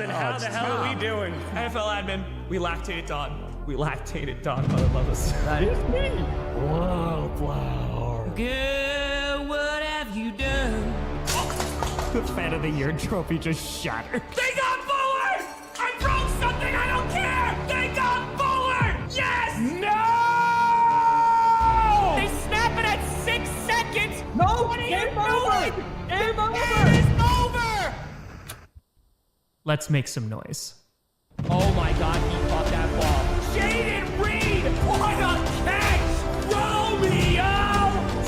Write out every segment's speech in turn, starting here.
and how the hell are we doing? NFL admin, we lactated Don. We lactated Don. Mother love us. That is me. Wildflower. Good, what have you done? The Fan of the Year trophy just shattered. They got forward! I broke something, I don't care! They got forward! Yes! No! They snap it at 6 seconds! No! What are Game you over! doing? Game over! It is over! Let's make some noise. Oh my God, he caught that ball. Jaden Reed! What a catch! Romeo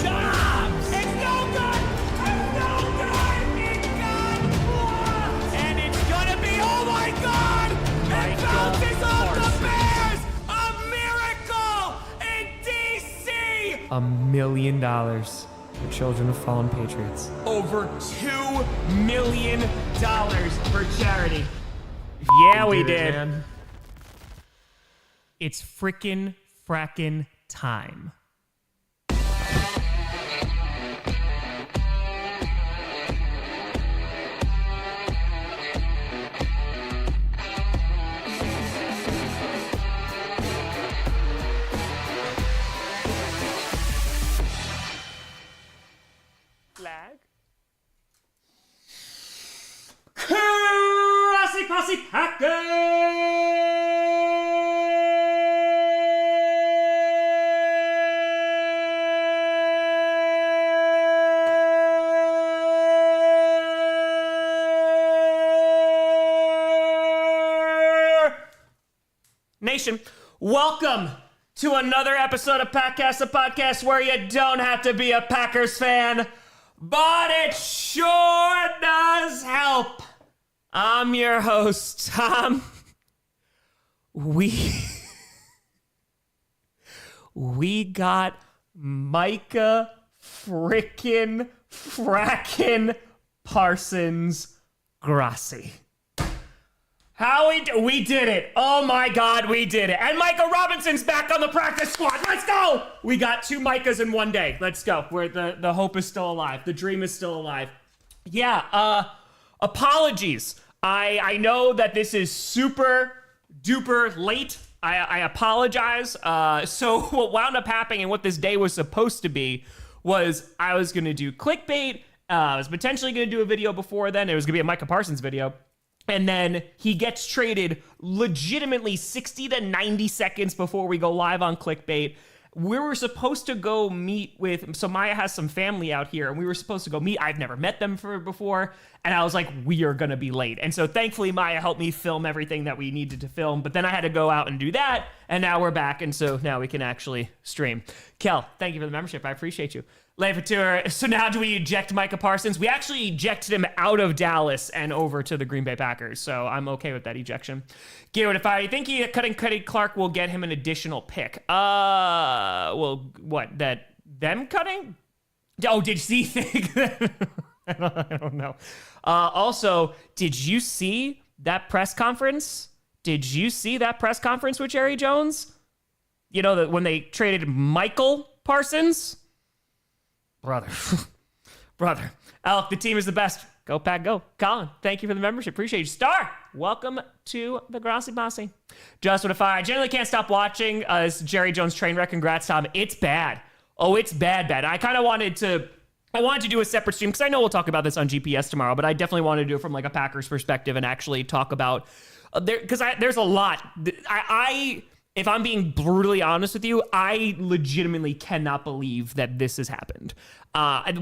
Dobbs! It's no good! It's no good! It got blocked! And it's gonna be, oh my God! It bounces off the Bears! A miracle in DC! $1 million for children of fallen patriots. Over $2 million for charity. Yeah, we did. Man. It's frickin' frackin' time. Flag. Grossi Posse Nation, welcome to another episode of Packcast, a podcast where you don't have to be a Packers fan, but it sure does help. I'm your host, Tom. We got Micah fracking Parsons Grossi. We did it. Oh my God, we did it. And Micah Robinson's back on the practice squad. Let's go. We got 2 Micahs in one day. Let's go. The hope is still alive. The dream is still alive. Yeah, apologies. I know that this is super duper late. I apologize. So what wound up happening and what this day was supposed to be was I was going to do clickbait. I was potentially going to do a video before then. It was going to be a Micah Parsons video. And then he gets traded legitimately 60 to 90 seconds before we go live on clickbait. We were supposed to go meet with, so Maya has some family out here, and we were supposed to go meet. I've never met them before, and I was like, we are going to be late. And so thankfully, Maya helped me film everything that we needed to film, but then I had to go out and do that, and now we're back, and so now we can actually stream. Kel, thank you for the membership. I appreciate you. Levateur, so now do we eject Micah Parsons? We actually ejected him out of Dallas and over to the Green Bay Packers, so I'm okay with that ejection. Garrett, if I think cutting Kenny Clark will get him an additional pick. Well, what, that them cutting? Oh, did you see think I don't know. Also, did you see that press conference? Did you see that press conference with Jerry Jones? You know, that when they traded Michael Parsons? Brother. Alec, the team is the best. Go Pack, go. Colin, thank you for the membership. Appreciate you. Star, welcome to the Grossi Bossy. Just what if I generally can't stop watching this Jerry Jones train wreck. Congrats, Tom. It's bad. Oh, it's bad. I kind of wanted to do a separate stream because I know we'll talk about this on GPS tomorrow, but I definitely want to do it from like a Packers perspective and actually talk about because there's a lot. If I'm being brutally honest with you, I legitimately cannot believe that this has happened.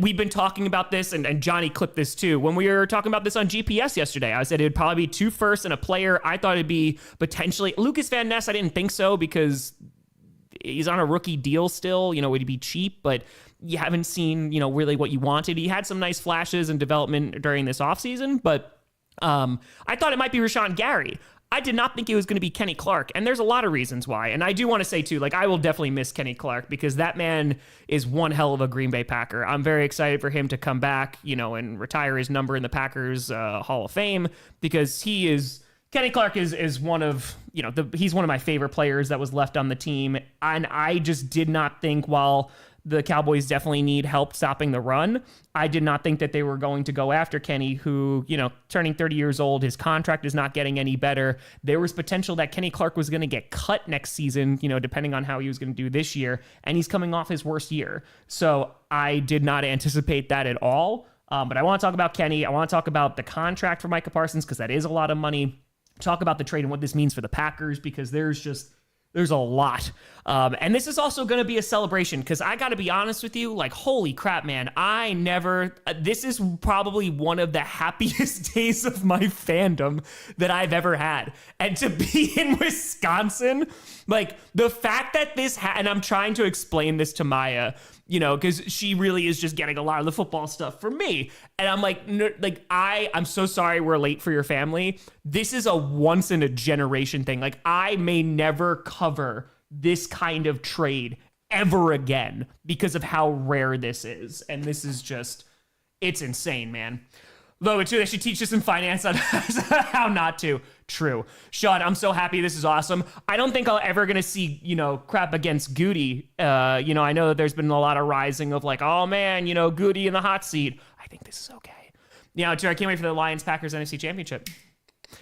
We've been talking about this, and Johnny clipped this too. When we were talking about this on GPS yesterday, I said it would probably be 2 firsts and a player. I thought it'd be potentially Lucas Van Ness. I didn't think so because he's on a rookie deal still. You know, would he be cheap? But you haven't seen, really what you wanted. He had some nice flashes and development during this offseason, but I thought it might be Rashawn Gary. I did not think it was going to be Kenny Clark, and there's a lot of reasons why. And I do want to say, too, I will definitely miss Kenny Clark because that man is one hell of a Green Bay Packer. I'm very excited for him to come back, and retire his number in the Packers Hall of Fame because Kenny Clark is one of, he's one of my favorite players that was left on the team. And I just did not think while the Cowboys definitely need help stopping the run. I did not think that they were going to go after Kenny, who, turning 30 years old, his contract is not getting any better. There was potential that Kenny Clark was going to get cut next season, depending on how he was going to do this year, and he's coming off his worst year. So I did not anticipate that at all. But I want to talk about Kenny. I want to talk about the contract for Micah Parsons, because that is a lot of money. Talk about the trade and what this means for the Packers, because there's a lot. And this is also going to be a celebration, because I got to be honest with you, like, holy crap, man. This is probably one of the happiest days of my fandom that I've ever had. And to be in Wisconsin, like, the fact that and I'm trying to explain this to Maya, because she really is just getting a lot of the football stuff from me. And I'm like, I'm so sorry we're late for your family. This is a once in a generation thing. Like, I may never cover this kind of trade ever again because of how rare this is. And this is just, it's insane, man. Though, too, they should teach us in finance on how not to. True. Sean, I'm so happy. This is awesome. I don't think I'll ever going to see, crap against Goody. I know that there's been a lot of rising of like, oh, man, Goody in the hot seat. I think this is okay. Too, I can't wait for the Lions-Packers NFC Championship.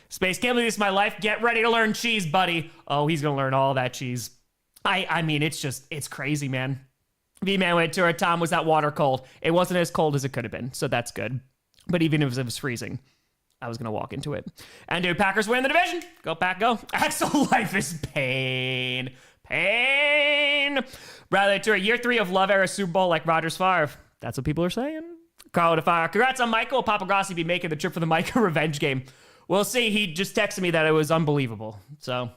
Space, can't believe this is my life. Get ready to learn cheese, buddy. Oh, he's going to learn all that cheese. I mean, it's crazy, man. V-Man went to her. Tom, was that water cold? It wasn't as cold as it could have been, so that's good. But even if it was freezing, I was going to walk into it. And dude, Packers win the division. Go Pack, go. Axel, life is pain. Pain. Rather to a year 3 of love era Super Bowl like Rodgers Favre. That's what people are saying. Carlo to fire. Congrats on Michael. Will Papa Grossi be making the trip for the Micah revenge game? We'll see. He just texted me that it was unbelievable. So,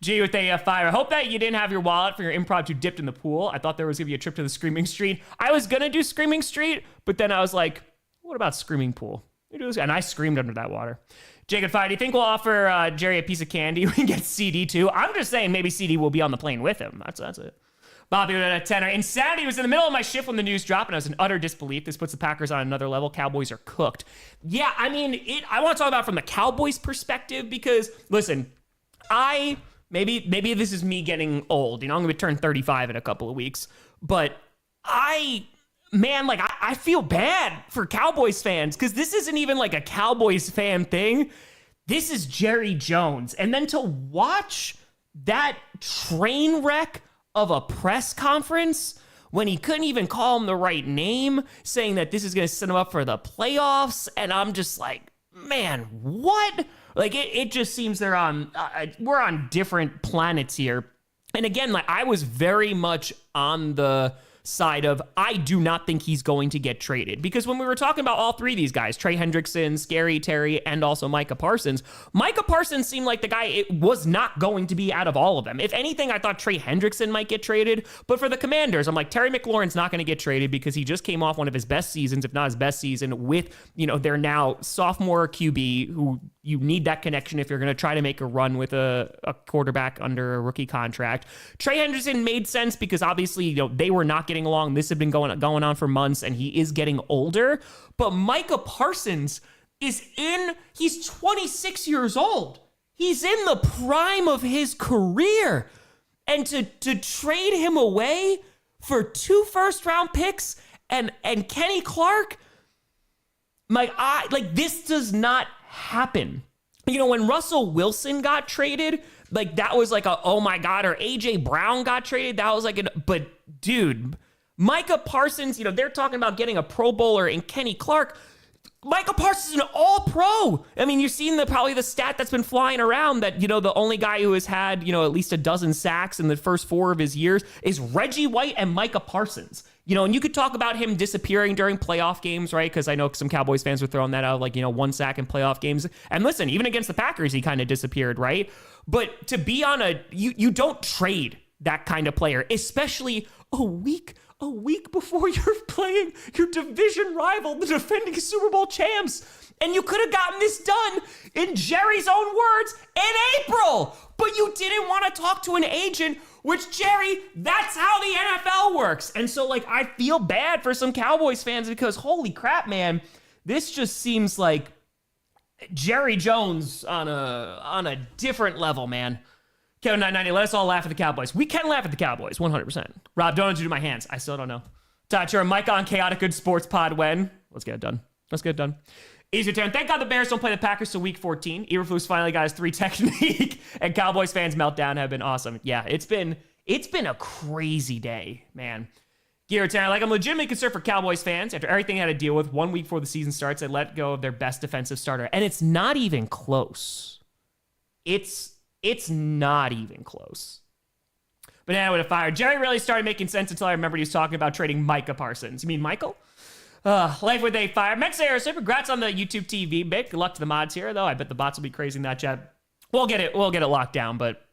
G with a fire. I hope that you didn't have your wallet for your impromptu dipped in the pool. I thought there was going to be a trip to the Screaming Street. I was going to do Screaming Street, but then I was like, what about Screaming Pool? And I screamed under that water. Jacob Fide, do you think we'll offer Jerry a piece of candy? We can get CD too. I'm just saying maybe CD will be on the plane with him. That's it. Bobby with a tenor. Insanity was in the middle of my shift when the news dropped, and I was in utter disbelief. This puts the Packers on another level. Cowboys are cooked. Yeah, I mean, I want to talk about it from the Cowboys' perspective because, listen, maybe this is me getting old. I'm going to turn 35 in a couple of weeks, but I feel bad for Cowboys fans because this isn't even like a Cowboys fan thing. This is Jerry Jones. And then to watch that train wreck of a press conference when he couldn't even call him the right name, saying that this is going to set him up for the playoffs. And I'm just like, man, what? Like, it just seems we're on different planets here. And again, like, I was very much on the side of I do not think he's going to get traded, because when we were talking about all three of these guys, Trey Hendrickson, Scary Terry, and also Micah Parsons seemed like the guy it was not going to be out of all of them. If anything, I thought Trey Hendrickson might get traded, but for the Commanders, I'm like, Terry McLaurin's not going to get traded because he just came off one of his best seasons, if not his best season, with their now sophomore QB, who you need that connection if you're going to try to make a run with a quarterback under a rookie contract. Trey Hendrickson made sense because obviously they were not getting along. This had been going on for months, and he is getting older. But Micah Parsons he's 26 years old. He's in the prime of his career. And to trade him away for 2 first-round picks and Kenny Clark, this does not happen. When Russell Wilson got traded, that was like oh my God, or AJ Brown got traded. That was but dude, Micah Parsons, they're talking about getting a Pro Bowler in Kenny Clark. Micah Parsons is an all-pro. I mean, you've seen probably the stat that's been flying around that, the only guy who has had, at least a dozen sacks in the first 4 of his years is Reggie White and Micah Parsons. And you could talk about him disappearing during playoff games, right? Because I know some Cowboys fans were throwing that out, 1 sack in playoff games. And listen, even against the Packers, he kind of disappeared, right? But to be on you don't trade that kind of player, especially a week before you're playing your division rival, the defending Super Bowl champs. And you could have gotten this done, in Jerry's own words, in April. But you didn't want to talk to an agent, which, Jerry, that's how the NFL works. And so, I feel bad for some Cowboys fans because, holy crap, man, this just seems like Jerry Jones on a different level, man. Kevin990, let us all laugh at the Cowboys. We can laugh at the Cowboys, 100%. Rob, don't do my hands. I still don't know. Toucher, Micah on Chaotic Good Sports Pod when? Let's get it done. Easy turn. Thank God the Bears don't play the Packers till week 14. Eberflus finally got his 3 technique, and Cowboys fans meltdown have been awesome. Yeah, it's been a crazy day, man. Gear Tanner, like I'm legitimately concerned for Cowboys fans after everything they had to deal with 1 week before the season starts. They let go of their best defensive starter, and it's not even close. It's not even close. Banana with a fire. Jerry really started making sense until I remembered he was talking about trading Micah Parsons. You mean Michael? Life with a fire. Meant to say, so congrats on the YouTube TV, Mick. Good luck to the mods here, though. I bet the bots will be crazy in that chat. We'll get it locked down, but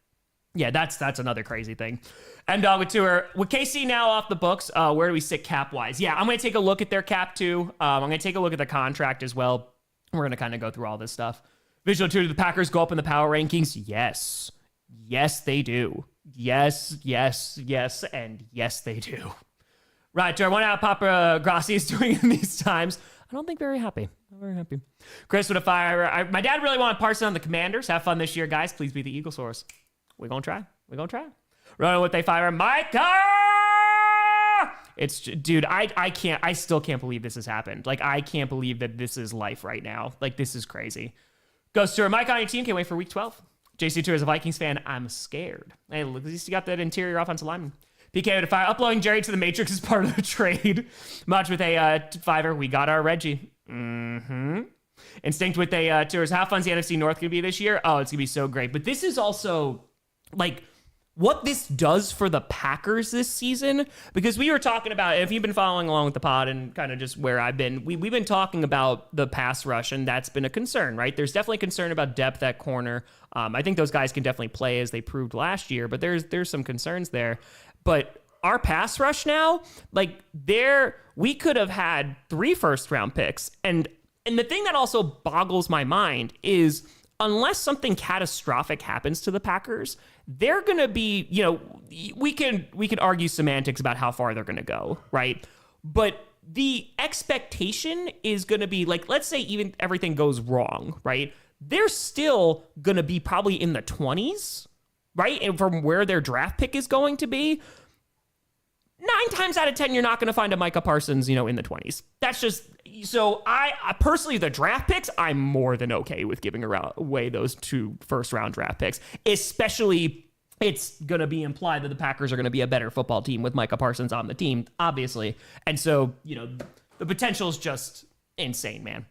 yeah, that's another crazy thing. And with tour, with KC now off the books, where do we sit cap-wise? Yeah, I'm going to take a look at their cap, too. I'm going to take a look at the contract as well. We're going to kind of go through all this stuff. Visual 2, do the Packers go up in the power rankings? Yes. Yes, they do. Yes, and yes, they do. Right, I wonder how Papa Grossi is doing in these times. I don't think very happy. Not very happy. Chris with a fire. My dad really wanted Parsons on the Commanders. Have fun this year, guys. Please be the Eagle source. We're going to try. Running with a fire. Micah! It's, dude, I still can't believe this has happened. Like, I can't believe that this is life right now. Like, this is crazy. Goes to Mike on your team. Can't wait for week 12. JC2 as a Vikings fan, I'm scared. Hey, look, at least you got that interior offensive lineman. PK with a fire. Uploading Jerry to the Matrix is part of the trade. Much with a fiver. We got our Reggie. Instinct with a tours. How fun's the NFC North going to be this year? Oh, it's going to be so great. But this is also, like, what this does for the Packers this season, because we were talking about, if you've been following along with the pod and kind of just where I've been, we've been talking about the pass rush, and that's been a concern, right? There's definitely concern about depth at corner. I think those guys can definitely play as they proved last year, but there's some concerns there. But our pass rush now, like, we could have had 3 first-round picks, and the thing that also boggles my mind is, unless something catastrophic happens to the Packers, they're going to be, we can argue semantics about how far they're going to go, right? But the expectation is going to be, like, let's say even everything goes wrong, right? They're still going to be probably in the 20s, right? And from where their draft pick is going to be, 9 times out of 10, you're not going to find a Micah Parsons, in the 20s. That's just, so I personally, the draft picks, I'm more than okay with giving away those 2 first-round draft picks, especially it's going to be implied that the Packers are going to be a better football team with Micah Parsons on the team, obviously. And so, the potential is just insane, man.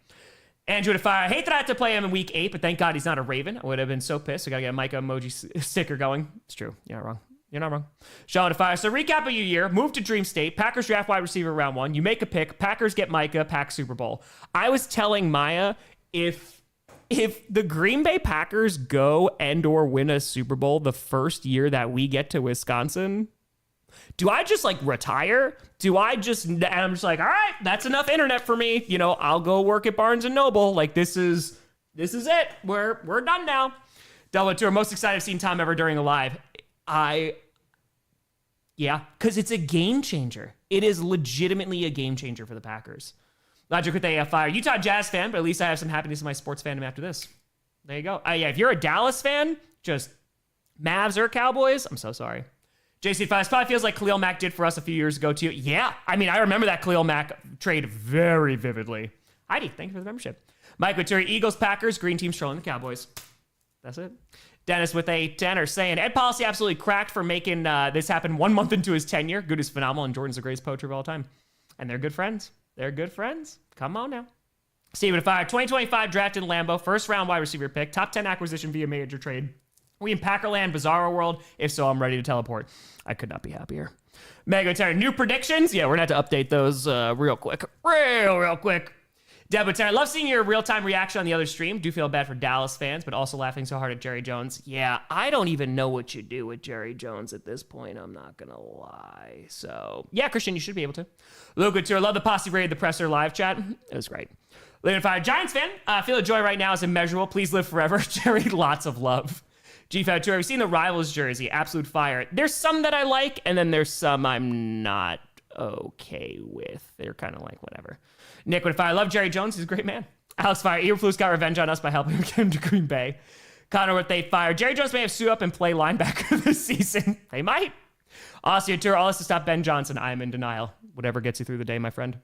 Andrew to fire. I hate that I have to play him in week 8, but thank God he's not a Raven. I would have been so pissed. I got to get a Micah emoji sticker going. It's true. You're not wrong. You're not wrong. Sean to fire. So recap of your year. Move to Dream State. Packers draft wide receiver round 1. You make a pick. Packers get Micah. Pack Super Bowl. I was telling Maya, if the Green Bay Packers go and or win a Super Bowl the first year that we get to Wisconsin, do I just retire? And I'm just like, all right, that's enough internet for me. I'll go work at Barnes and Noble. Like, this is it. We're done now. Delta Tour. Most excited I've seen Tom ever during a live. Yeah, because it's a game changer. It is legitimately a game changer for the Packers. Logic with a fire. Utah Jazz fan, but at least I have some happiness in my sports fandom after this. There you go. Yeah, if you're a Dallas fan, just Mavs or Cowboys, I'm so sorry. JC5 probably feels like Khalil Mack did for us a few years ago, too. Yeah, I remember that Khalil Mack trade very vividly. Heidi, thank you for the membership. Mike Vittori, Eagles, Packers, green team trolling the Cowboys. That's it. Dennis with a tenor saying, Ed Policy absolutely cracked for making this happen 1 month into his tenure. Good is phenomenal, and Jordan's the greatest poacher of all time. And they're good friends. Come on now. Steven to fire. 2025 drafted Lambeau, first round wide receiver pick, top 10 acquisition via major trade. We in Packerland, Bizarro World. If so, I'm ready to teleport. I could not be happier. Mega Terry, new predictions? Yeah, we're going to have to update those real quick. Real quick. Deb Terry, love seeing your real-time reaction on the other stream. Do feel bad for Dallas fans, but also laughing so hard at Jerry Jones. Yeah, I don't even know what you do with Jerry Jones at this point. I'm not going to lie. So, yeah, Christian, you should be able to. Luke Tour, love the Posse raid the presser live chat. It was great. Leonard Giants fan, feel the joy right now is immeasurable. Please live forever. Jerry, lots of love. G-Fat Tour, we've seen the Rivals jersey. Absolute fire. There's some that I like, and then there's some I'm not okay with. They're kind of like whatever. Nick with fire. I love Jerry Jones. He's a great man. Alex Fire. Eberflus got revenge on us by helping him get him to Green Bay. Connor with a fire. Jerry Jones may have suit up and play linebacker this season. They might. Austin Tour, all this to stop Ben Johnson. I am in denial. Whatever gets you through the day, my friend.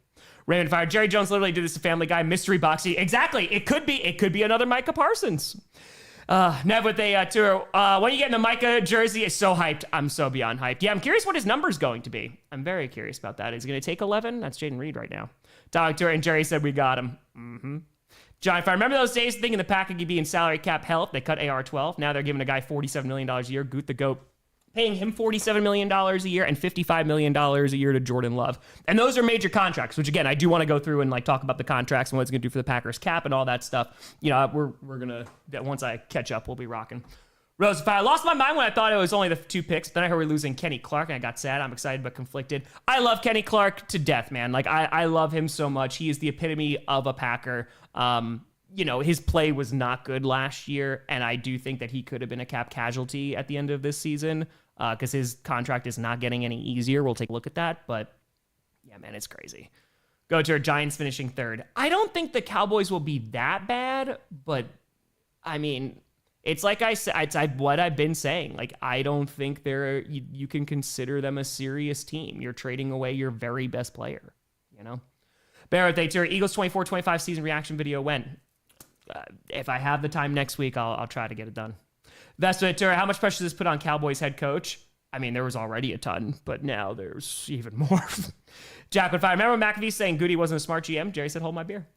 Raymond Fire. Jerry Jones literally did this to Family Guy. Mystery boxy. Exactly. It could be another Micah Parsons. Nev with a tour. When you get in the Micah jersey, it's so hyped. I'm so beyond hyped. Yeah, I'm curious what his number's going to be. I'm very curious about that. Is he going to take 11? That's Jaden Reed right now. Dog tour, and Jerry said we got him. Mm-hmm. John, if I remember those days thinking the Pack could be in salary cap hell, they cut AR-12. Now they're giving a guy $47 million a year. Goot the GOAT. Paying him $47 million a year and $55 million a year to Jordan Love. And those are major contracts, which again, I do want to go through and like talk about the contracts and what it's going to do for the Packers cap and all that stuff. You know, we're going to, once I catch up, we'll be rocking. Rose, I lost my mind when I thought it was only the 2 picks. Then I heard we're losing Kenny Clark and I got sad. I'm excited but conflicted. I love Kenny Clark to death, man. Like I love him so much. He is the epitome of a Packer. You know, his play was not good last year. And I do think that he could have been a cap casualty at the end of this season. Because his contract is not getting any easier. We'll take a look at that. But, yeah, man, it's crazy. Go to our Giants finishing 3rd. I don't think the Cowboys will be that bad. But, I mean, it's like I said, it's what I've been saying. Like, I don't think you can consider them a serious team. You're trading away your very best player, you know? Barrett, they tour Eagles 24-25 season reaction video when? If I have the time next week, I'll try to get it done. Vesta Tour, how much pressure does this put on Cowboys head coach? I mean, there was already a ton, but now there's even more. Jack with fire. Remember when McAfee saying Goody wasn't a smart GM? Jerry said, hold my beer.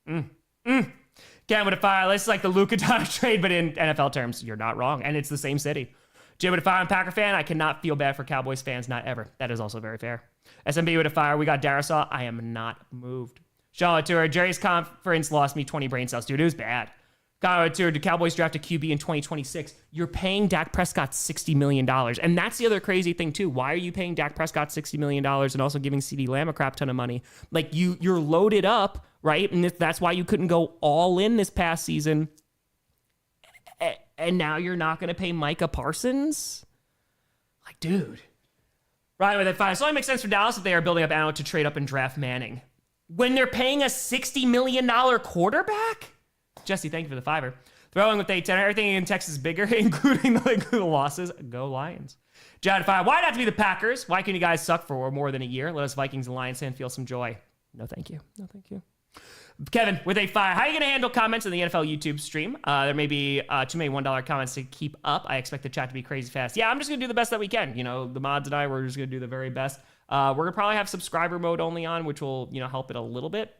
Cam with a fire. This is like the Luka Doncic trade, but in NFL terms, you're not wrong. And it's the same city. Jim with a fire. I'm a Packer fan. I cannot feel bad for Cowboys fans. Not ever. That is also very fair. SMB with a fire. We got Darisaw. I am not moved. Charlotte Tour. Jerry's conference lost me 20 brain cells. Dude, it was bad. Tour, the Cowboys draft a QB in 2026. You're paying Dak Prescott $60 million. And that's the other crazy thing, too. Why are you paying Dak Prescott $60 million and also giving CeeDee Lamb a crap ton of money? Like, you're loaded up, right? And that's why you couldn't go all in this past season. And now you're not going to pay Micah Parsons? Like, dude. Right, with that fine. So it makes sense for Dallas if they are building up ammo to trade up and draft Manning. When they're paying a $60 million quarterback? Jesse, thank you for the fiver. Throwing with a 10. Everything in Texas is bigger, including the losses. Go Lions. John 5. Why not to be the Packers? Why can you guys suck for more than a year? Let us Vikings and Lions fan feel some joy. No, thank you. No, thank you. Kevin with a 5. How are you going to handle comments in the NFL YouTube stream? There may be too many $1 comments to keep up. I expect the chat to be crazy fast. Yeah, I'm just going to do the best that we can. You know, the mods and I, we're just going to do the very best. We're going to probably have subscriber mode only on, which will, you know, help it a little bit.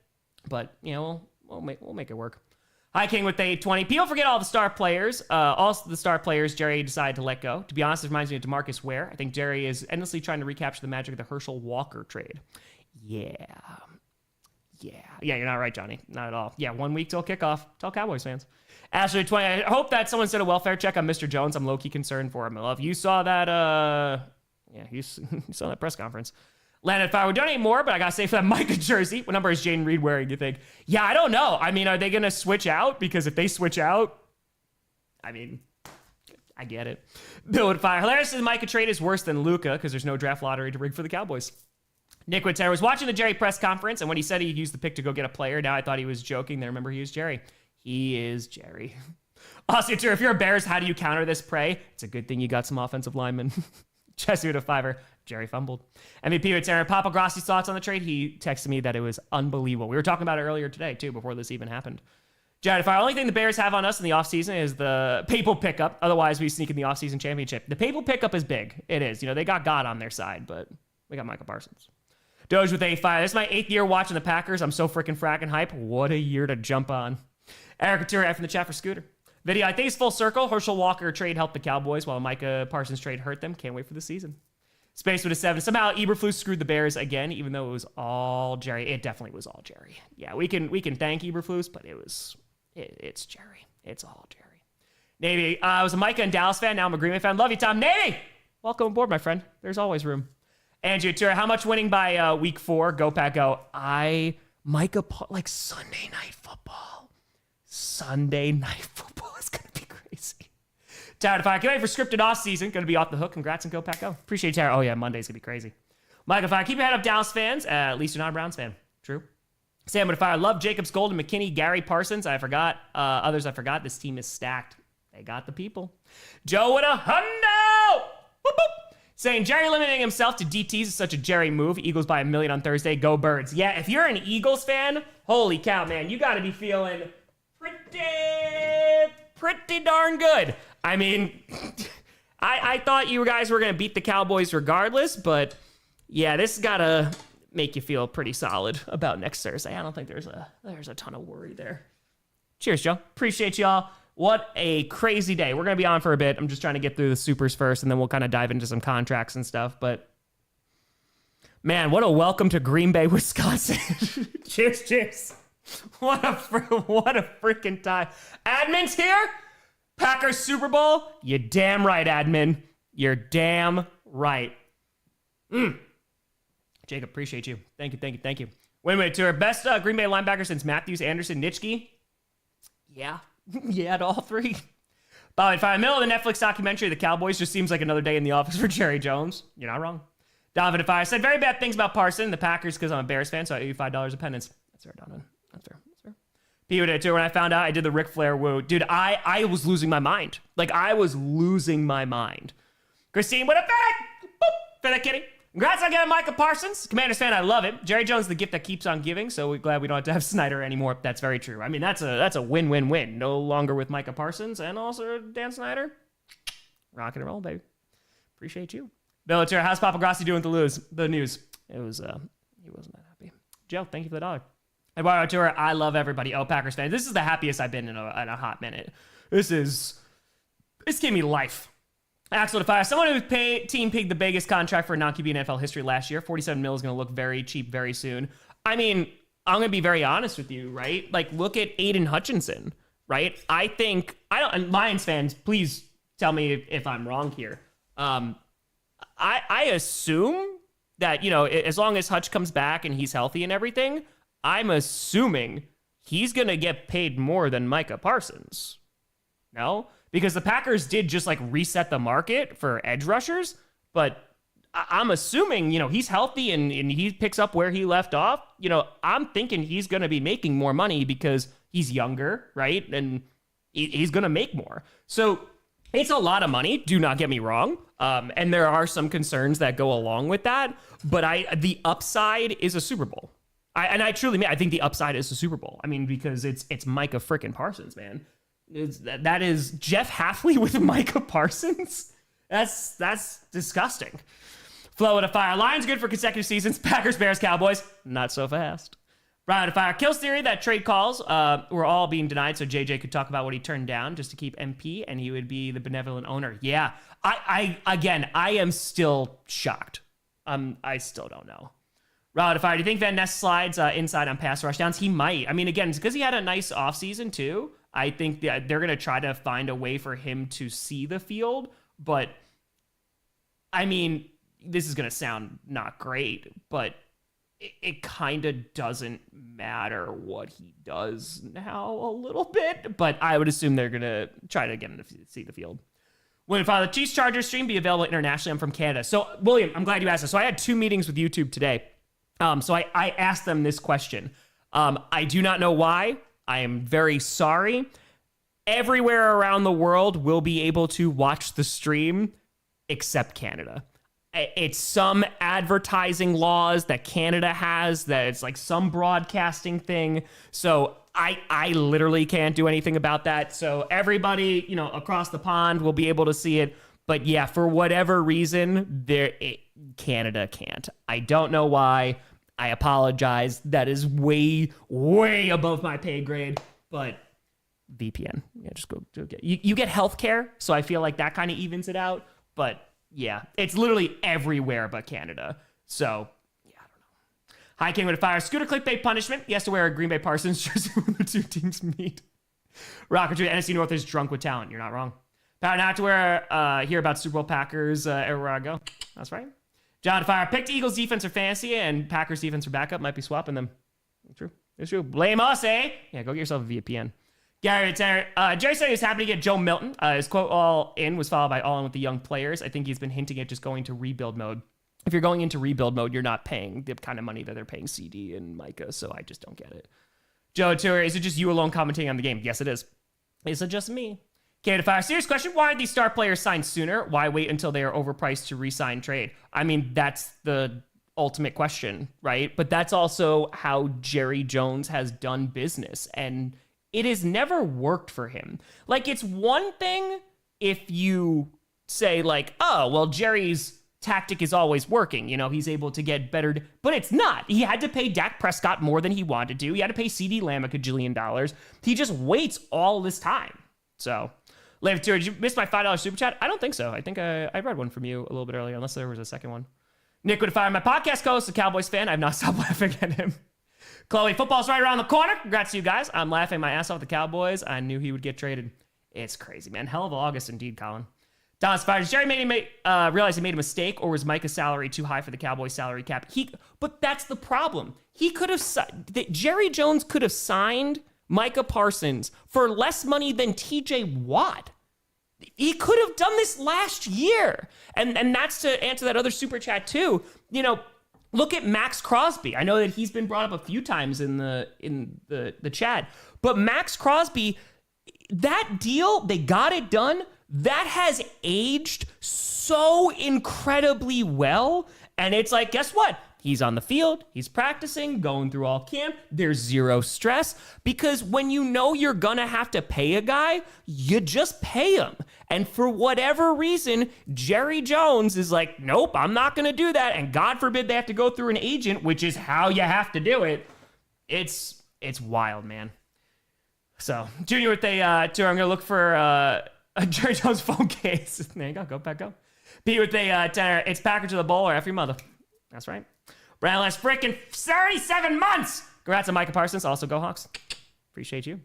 But, you know, we'll make it work. Hi, King with the 20. People forget all the star players. Also, the star players Jerry decided to let go. To be honest, it reminds me of DeMarcus Ware. I think Jerry is endlessly trying to recapture the magic of the Herschel Walker trade. Yeah, you're not right, Johnny. Not at all. Yeah, 1 week till kickoff. Tell Cowboys fans. Ashley 20. I hope that someone said a welfare check on Mr. Jones. I'm low-key concerned for him. If you saw that, you saw that press conference. Landon Fire, we're donating more, but I gotta say for that Micah jersey, what number is Jaden Reed wearing, you think? Yeah, I don't know. I mean, are they gonna switch out? Because if they switch out, I mean, I get it. Bill with Fire. Hilarious that the Micah trade is worse than Luka because there's no draft lottery to rig for the Cowboys. Nick Witter was watching the Jerry press conference, and when he said he'd use the pick to go get a player, now I thought he was joking. Then remember, he was Jerry. He is Jerry. Austin, if you're a Bears, how do you counter this prey? It's a good thing you got some offensive linemen. Jesse with a 5. Jerry fumbled. MVP with Aaron. Papa Grossi's thoughts on the trade. He texted me that it was unbelievable. We were talking about it earlier today, too, before this even happened. Jared, the only thing the Bears have on us in the offseason is the Papal pickup. Otherwise, we sneak in the offseason championship. The Papal pickup is big. It is. You know, they got God on their side, but we got Micah Parsons. Doge with A5. This is my 8th year watching the Packers. I'm so freaking fracking hype. What a year to jump on. Eric Couture F in the chat for Scooter. Video, I think it's full circle. Herschel Walker trade helped the Cowboys while Micah Parsons trade hurt them. Can't wait for the season. Space with a 7. Somehow Eberflus screwed the Bears again, even though it was all Jerry. It definitely was all Jerry. Yeah, we can thank Eberflus, but it's Jerry. It's all Jerry. Navy, I was a Micah and Dallas fan. Now I'm a Green Bay fan. Love you, Tom. Navy, welcome aboard, my friend. There's always room. Andrew Tura, how much winning by week 4? Go Pack Go. Micah, like Sunday Night Football. Sunday Night Football is gonna be crazy. Tara, if I can't wait for scripted off season, gonna be off the hook. Congrats and go Pack Go. Appreciate you, Tara. Oh yeah, Monday's gonna be crazy. Michael Fire, keep your head up, Dallas fans. At least you're not a Browns fan. True. Sam with a Fire, love Jacobs, Golden, McKinney, Gary Parsons. I forgot others. I forgot. This team is stacked. They got the people. Joe with a hundo! Boop, boop. Saying Jerry limiting himself to DTs is such a Jerry move. Eagles by 1 million on Thursday. Go Birds. Yeah, if you're an Eagles fan, holy cow, man, you got to be feeling pretty darn good. I mean, I thought you guys were going to beat the Cowboys regardless, but yeah, this has got to make you feel pretty solid about next Thursday. I don't think there's a ton of worry there. Cheers, Joe. Appreciate y'all. What a crazy day. We're going to be on for a bit. I'm just trying to get through the supers first, and then we'll kind of dive into some contracts and stuff. But, man, what a welcome to Green Bay, Wisconsin. Cheers. What a freaking time. Admin's here? Packers Super Bowl? You're damn right, admin. You're damn right. Jacob, appreciate you. Thank you. Wait, to our best Green Bay linebacker since Matthews, Anderson, Nitschke? Yeah. Yeah, to all three. By the middle of the Netflix documentary, The Cowboys just seems like another day in the office for Jerry Jones. You're not wrong. Donovan Fire said very bad things about Parson, the Packers, because I'm a Bears fan, so I owe you $5 a penance. That's fair, Donovan. That's fair. Peter did too. When I found out I did the Ric Flair woo, dude, I was losing my mind. Like, I was losing my mind. Christine, what a fat! Boop! For that kitty. Congrats on getting Micah Parsons. Commanders fan, I love it. Jerry Jones, the gift that keeps on giving, so we're glad we don't have to have Snyder anymore. That's very true. I mean, that's a win-win-win. No longer with Micah Parsons and also Dan Snyder. Rock and roll, baby. Appreciate you. Bellator, how's Papa Grossi doing with the news? It was, he wasn't that happy. Joe, thank you for the $1. Eduardo Tour, I love everybody. Oh, Packers fans. This is the happiest I've been in a hot minute. This gave me life. Axel to Fire. Someone who paid Team Pig the biggest contract for a non-QB in NFL history last year. $47 million is going to look very cheap very soon. I mean, I'm going to be very honest with you, right? Like, look at Aiden Hutchinson, right? And Lions fans, please tell me if I'm wrong here. I assume that, as long as Hutch comes back and he's healthy and everything, I'm assuming he's going to get paid more than Micah Parsons. No? Because the Packers did just reset the market for edge rushers, but I'm assuming, he's healthy and he picks up where he left off. I'm thinking he's going to be making more money because he's younger, right? And he's going to make more. So it's a lot of money, do not get me wrong. And there are some concerns that go along with that, but the upside is a Super Bowl. I truly mean, I think the upside is the Super Bowl. I mean, because it's Micah frickin' Parsons, man. That is Jeff Hafley with Micah Parsons. That's disgusting. Flow to Fire. Lions good for consecutive seasons. Packers, Bears, Cowboys. Not so fast. Brian to Fire. Kills theory that trade calls were all being denied so JJ could talk about what he turned down just to keep MP and he would be the benevolent owner. Yeah. I am still shocked. I still don't know. Rod, do you think Van Ness slides inside on pass rush downs? He might. I mean, again, it's because he had a nice offseason too. I think that they're going to try to find a way for him to see the field. But, I mean, this is going to sound not great, but it kind of doesn't matter what he does now a little bit. But I would assume they're going to try to get him to see the field. William, the Chiefs Chargers stream be available internationally? I'm from Canada. So, William, I'm glad you asked this. So I had 2 meetings with YouTube today. So I asked them this question. I do not know why. I am very sorry. Everywhere around the world will be able to watch the stream except Canada. It's some advertising laws that Canada has that it's some broadcasting thing. So I literally can't do anything about that. So everybody, across the pond will be able to see it. But yeah, for whatever reason, Canada can't. I don't know why. I apologize. That is way, way above my pay grade. But VPN, yeah, just go get. You get healthcare, so I feel like that kind of evens it out. But yeah, it's literally everywhere but Canada. So yeah, I don't know. High King with a Fire. Scooter clickbait punishment. He has to wear a Green Bay Parsons jersey when the two teams meet. Rocket Tree. NFC North is drunk with talent. You're not wrong. Power not to hear about Super Bowl Packers everywhere I go. That's right. John Fire picked Eagles defense for fantasy and Packers defense for backup. Might be swapping them. It's true. Blame us, eh? Yeah, go get yourself a VPN. Gary Terry. Jerry said he was happy to get Joe Milton. His quote, all in, was followed by all in with the young players. I think he's been hinting at just going to rebuild mode. If you're going into rebuild mode, you're not paying the kind of money that they're paying CD and Micah, so I just don't get it. Joe Tour, is it just you alone commentating on the game? Yes, it is. Is it just me? Okay, to fire. Serious question. Why are these star players signed sooner? Why wait until they are overpriced to re-sign trade? I mean, that's the ultimate question, right? But that's also how Jerry Jones has done business. And it has never worked for him. Like, it's one thing if you say, like, oh, well, Jerry's tactic is always working. You know, he's able to get better. But it's not. He had to pay Dak Prescott more than he wanted to. He had to pay CeeDee Lamb $1 gajillion. He just waits all this time. So... Lave Tour, did you miss my $5 super chat? I don't think so. I think I read one from you a little bit earlier, unless there was a second one. Nick would fire my podcast co-host, a Cowboys fan. I've not stopped laughing at him. Chloe, football's right around the corner. Congrats to you guys. I'm laughing my ass off the Cowboys. I knew he would get traded. It's crazy, man. Hell of August indeed, Colin. Thomas fires. Jerry realize he made a mistake, or was Micah's salary too high for the Cowboys salary cap? But that's the problem. He could have Jerry Jones could have signed Micah Parsons for less money than TJ Watt. He could have done this last year. And that's to answer that other super chat too. You know, look at Max Crosby. I know that he's been brought up a few times in the chat. But Max Crosby, that deal, they got it done. That has aged so incredibly well. And it's like, guess what? He's on the field, he's practicing, going through all camp. There's zero stress because when you know you're gonna have to pay a guy, you just pay him. And for whatever reason, Jerry Jones is like, nope, I'm not gonna do that. And God forbid they have to go through an agent, which is how you have to do it. It's wild, man. So, Junior with a tour, I'm gonna look for a Jerry Jones phone case. There you go, go back, go. Pete with a tenor, it's Packers to the bowl or F your mother. That's right. Brandon last freaking 37 months. Congrats on Micah Parsons. Also, go Hawks. Appreciate you.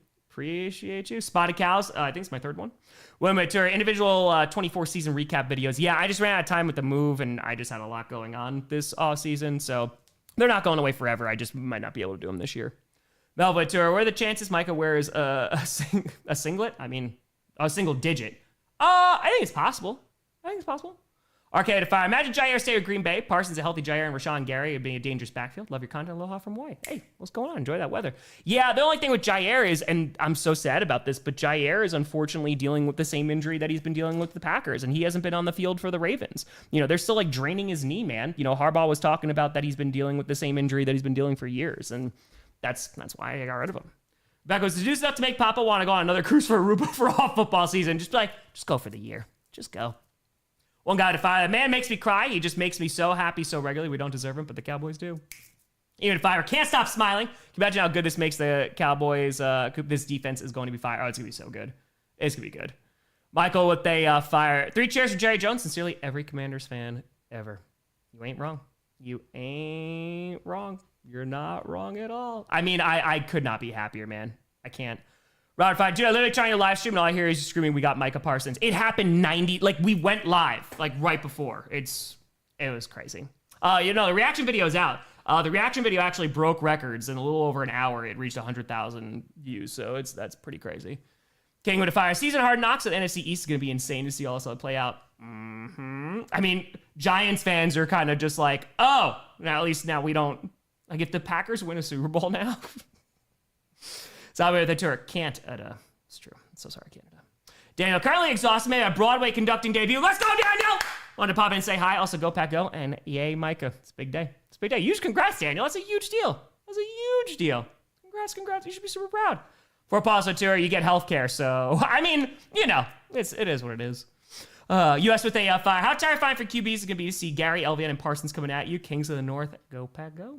Spotted Cows. I think it's my third one. Women Tour individual 24 season recap videos. Yeah, I just ran out of time with the move, and I just had a lot going on this off season, so they're not going away forever. I just might not be able to do them this year. Velvet Tour. What are the chances Micah wears a singlet? I mean, a single digit. I think it's possible. Arcade Fire. Imagine Jair stay with Green Bay. Parsons a healthy Jair and Rashawn Gary being a dangerous backfield. Love your content. Aloha from Hawaii. Hey, what's going on? Enjoy that weather. Yeah, the only thing with Jair is, and I'm so sad about this, but Jair is unfortunately dealing with the same injury that he's been dealing with the Packers, and he hasn't been on the field for the Ravens. You know, they're still like draining his knee, man. You know, Harbaugh was talking about that he's been dealing with the same injury that he's been dealing for years, and that's why I got rid of him. Beck goes, to do stuff to make Papa want to go on another cruise for Aruba for all football season. Just go for the year. Just go. One guy to fire. The man makes me cry. He just makes me so happy so regularly. We don't deserve him, but the Cowboys do. Even if fire can't stop smiling. Can you imagine how good this makes the Cowboys? This defense is going to be fire. Oh, it's going to be so good. It's going to be good. Michael with a fire. 3 cheers for Jerry Jones. Sincerely, every Commanders fan ever. You ain't wrong. You ain't wrong. You're not wrong at all. I mean, I could not be happier, man. I can't. Robert Fine, dude, I literally trying to live stream, and all I hear is you screaming, we got Micah Parsons. It happened we went live, right before. It was crazy. The reaction video is out. The reaction video actually broke records. In a little over an hour, it reached 100,000 views, so that's pretty crazy. King with a fire. Season Hard Knocks at NFC East is going to be insane to see all this play out. I mean, Giants fans are kind of just like, oh, now at least now we don't, like if the Packers win a Super Bowl now. Salve the tour. Can't. It's true. So sorry, Canada. Daniel, currently exhausted, made a Broadway conducting debut. Let's go, Daniel! Wanted to pop in and say hi. Also, go Pack Go. And yay, Micah. It's a big day. It's a big day. Huge congrats, Daniel. That's a huge deal. Congrats. You should be super proud. For Pause Tour, you get healthcare. So, I mean, it is what it is. US with a fire. How terrifying for QBs is going to be to see Gary, Elvian, and Parsons coming at you. Kings of the North. Go Pack Go.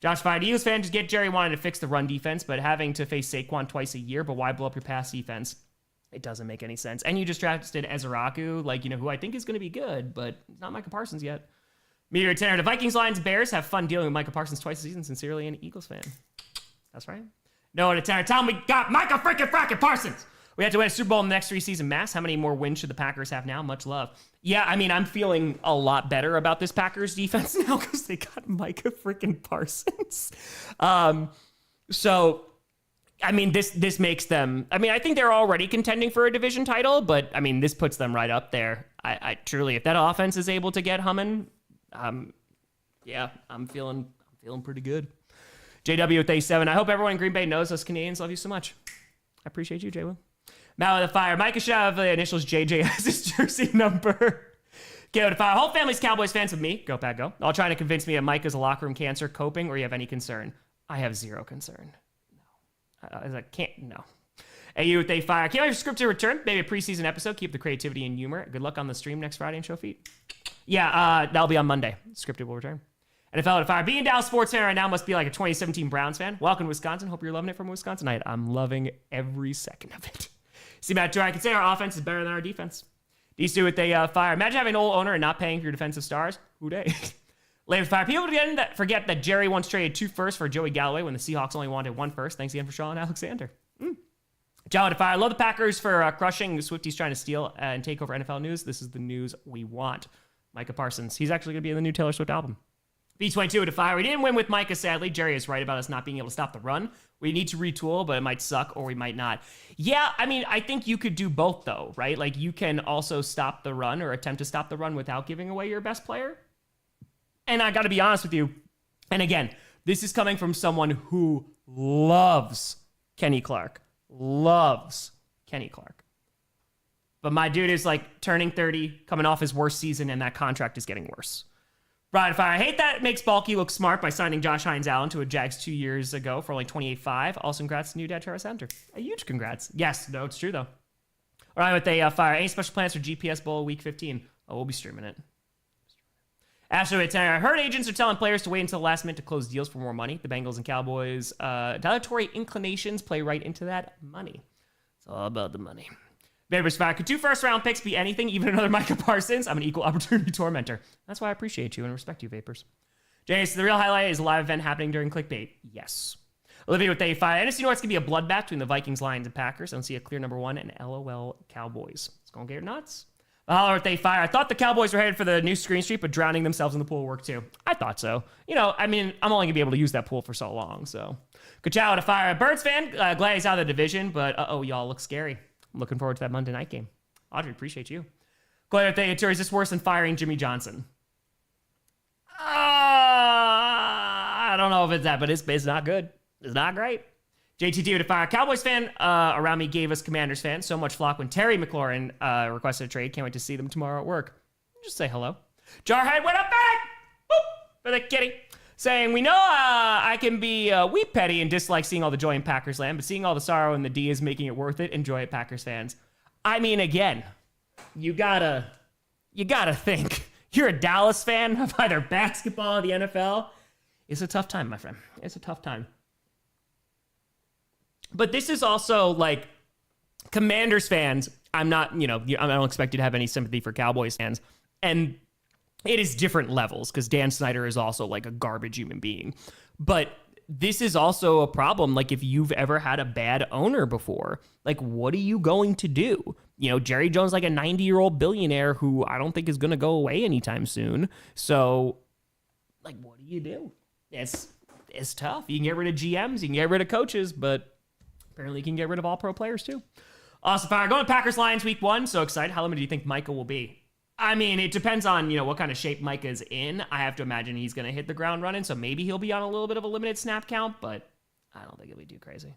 Josh Fine, Eagles fan, just get Jerry wanting to fix the run defense, but having to face Saquon twice a year, but why blow up your pass defense? It doesn't make any sense. And you just drafted Ezeraku, who I think is going to be good, but not Micah Parsons yet. Meteor Tenor, the Vikings, Lions, Bears have fun dealing with Micah Parsons twice a season. Sincerely, an Eagles fan. That's right. No, to Tenor, tell him we got Micah freaking fracking Parsons. We have to win a Super Bowl in the next 3 season. Mass, how many more wins should the Packers have now? Much love. Yeah, I mean, I'm feeling a lot better about this Packers defense now because they got Micah freaking Parsons. So, I mean, this makes them... I mean, I think they're already contending for a division title, but, I mean, this puts them right up there. I truly, if that offense is able to get humming, yeah, I'm feeling pretty good. JW with A7. I hope everyone in Green Bay knows us Canadians love you so much. I appreciate you, JW. Matt with a fire. Micah should have the initials JJ as his jersey number. Get with a fire. Whole family's Cowboys fans with me. Go, Pat, go. All trying to convince me that Micah's a locker room cancer, coping, or you have any concern. I have zero concern. No. I can't, no. Hey, you with a fire. Can't wait for script to return. Maybe a preseason episode. Keep the creativity and humor. Good luck on the stream next Friday and show feed. Yeah, that'll be on Monday. Scripted will return. NFL with a fire. Being a Dallas sports fan right now must be like a 2017 Browns fan. Welcome to Wisconsin. Hope you're loving it from Wisconsin night. I'm loving every second of it. See, Matt, I can say our offense is better than our defense. These two with a fire. Imagine having an old owner and not paying for your defensive stars. Who day? Lay with fire. People forget that Jerry once traded 2 firsts for Joey Galloway when the Seahawks only wanted 1 first. Thanks again for Sean Alexander. John with a fire. I love the Packers for crushing the Swifties trying to steal and take over NFL news. This is the news we want. Micah Parsons. He's actually going to be in the new Taylor Swift album. B22 with a fire. We didn't win with Micah, sadly. Jerry is right about us not being able to stop the run. We need to retool, but it might suck or we might not. Yeah, I mean, I think you could do both, though, right? Like, you can also stop the run or attempt to stop the run without giving away your best player. And I got to be honest with you. And again, this is coming from someone who loves Kenny Clark. Loves Kenny Clark. But my dude is like turning 30, coming off his worst season, and that contract is getting worse. Brian Fire. I hate that it makes Balky look smart by signing Josh Hines Allen to a Jags 2 years ago for only $28.5. Also, congrats to new dad Travis Hunter. A huge congrats. Yes, no, it's true though. All right, with a fire. Any special plans for GPS Bowl Week 15? Oh, we'll be streaming it. Ashley with 10. I heard agents are telling players to wait until the last minute to close deals for more money. The Bengals and Cowboys' dilatory inclinations play right into that money. It's all about the money. Vapors Fire. Could 2 first-round picks be anything, even another Micah Parsons? I'm an equal opportunity tormentor. That's why I appreciate you and respect you, Vapors. Jace, the real highlight is a live event happening during clickbait. Yes. Olivia with a fire. NFC North's going to be a bloodbath between the Vikings, Lions, and Packers. I don't see a clear number 1 and LOL Cowboys. It's going to get your nuts. Holler with a fire. I thought the Cowboys were headed for the new screen streak, but drowning themselves in the pool worked too. I thought so. You know, I mean, I'm only going to be able to use that pool for so long, so. Kachow with a fire. Birds fan. Glad he's out of the division, but y'all look scary. I'm looking forward to that Monday night game. Audrey, appreciate you. Claire Theater, is this worse than firing Jimmy Johnson? I don't know if it's that, but it's not good. It's not great. JTT with a fire. Cowboys fan around me gave us Commanders fan. So much flock when Terry McLaurin requested a trade. Can't wait to see them tomorrow at work. Just say hello. Jarhead went up back. Boop, for the kitty. Saying, we know I can be weep petty and dislike seeing all the joy in Packers land, but seeing all the sorrow in the D is making it worth it. Enjoy it, Packers fans. I mean, again, you gotta think. You're a Dallas fan of either basketball or the NFL. It's a tough time, my friend. It's a tough time. But this is also like Commanders fans. I don't expect you to have any sympathy for Cowboys fans. And it is different levels because Dan Snyder is also like a garbage human being. But this is also a problem. Like, if you've ever had a bad owner before, like, what are you going to do? You know, Jerry Jones, like a 90-year-old billionaire who I don't think is going to go away anytime soon. So, like, what do you do? It's tough. You can get rid of GMs, you can get rid of coaches, but apparently you can get rid of all pro players too. Awesome fire. Going to Packers Lions week 1. So excited. How limited do you think Micah will be? I mean, it depends on, what kind of shape Micah's in. I have to imagine he's going to hit the ground running, so maybe he'll be on a little bit of a limited snap count, but I don't think it'll be too crazy.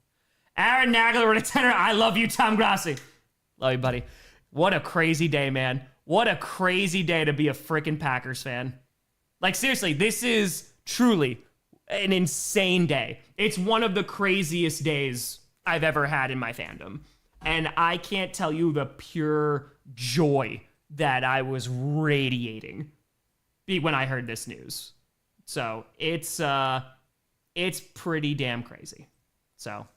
Aaron Nagler with a tenor. I love you, Tom Grossi. Love you, buddy. What a crazy day, man. What a crazy day to be a freaking Packers fan. Like, seriously, this is truly an insane day. It's one of the craziest days I've ever had in my fandom. And I can't tell you the pure joy that I was radiating when I heard this news. So it's pretty damn crazy. So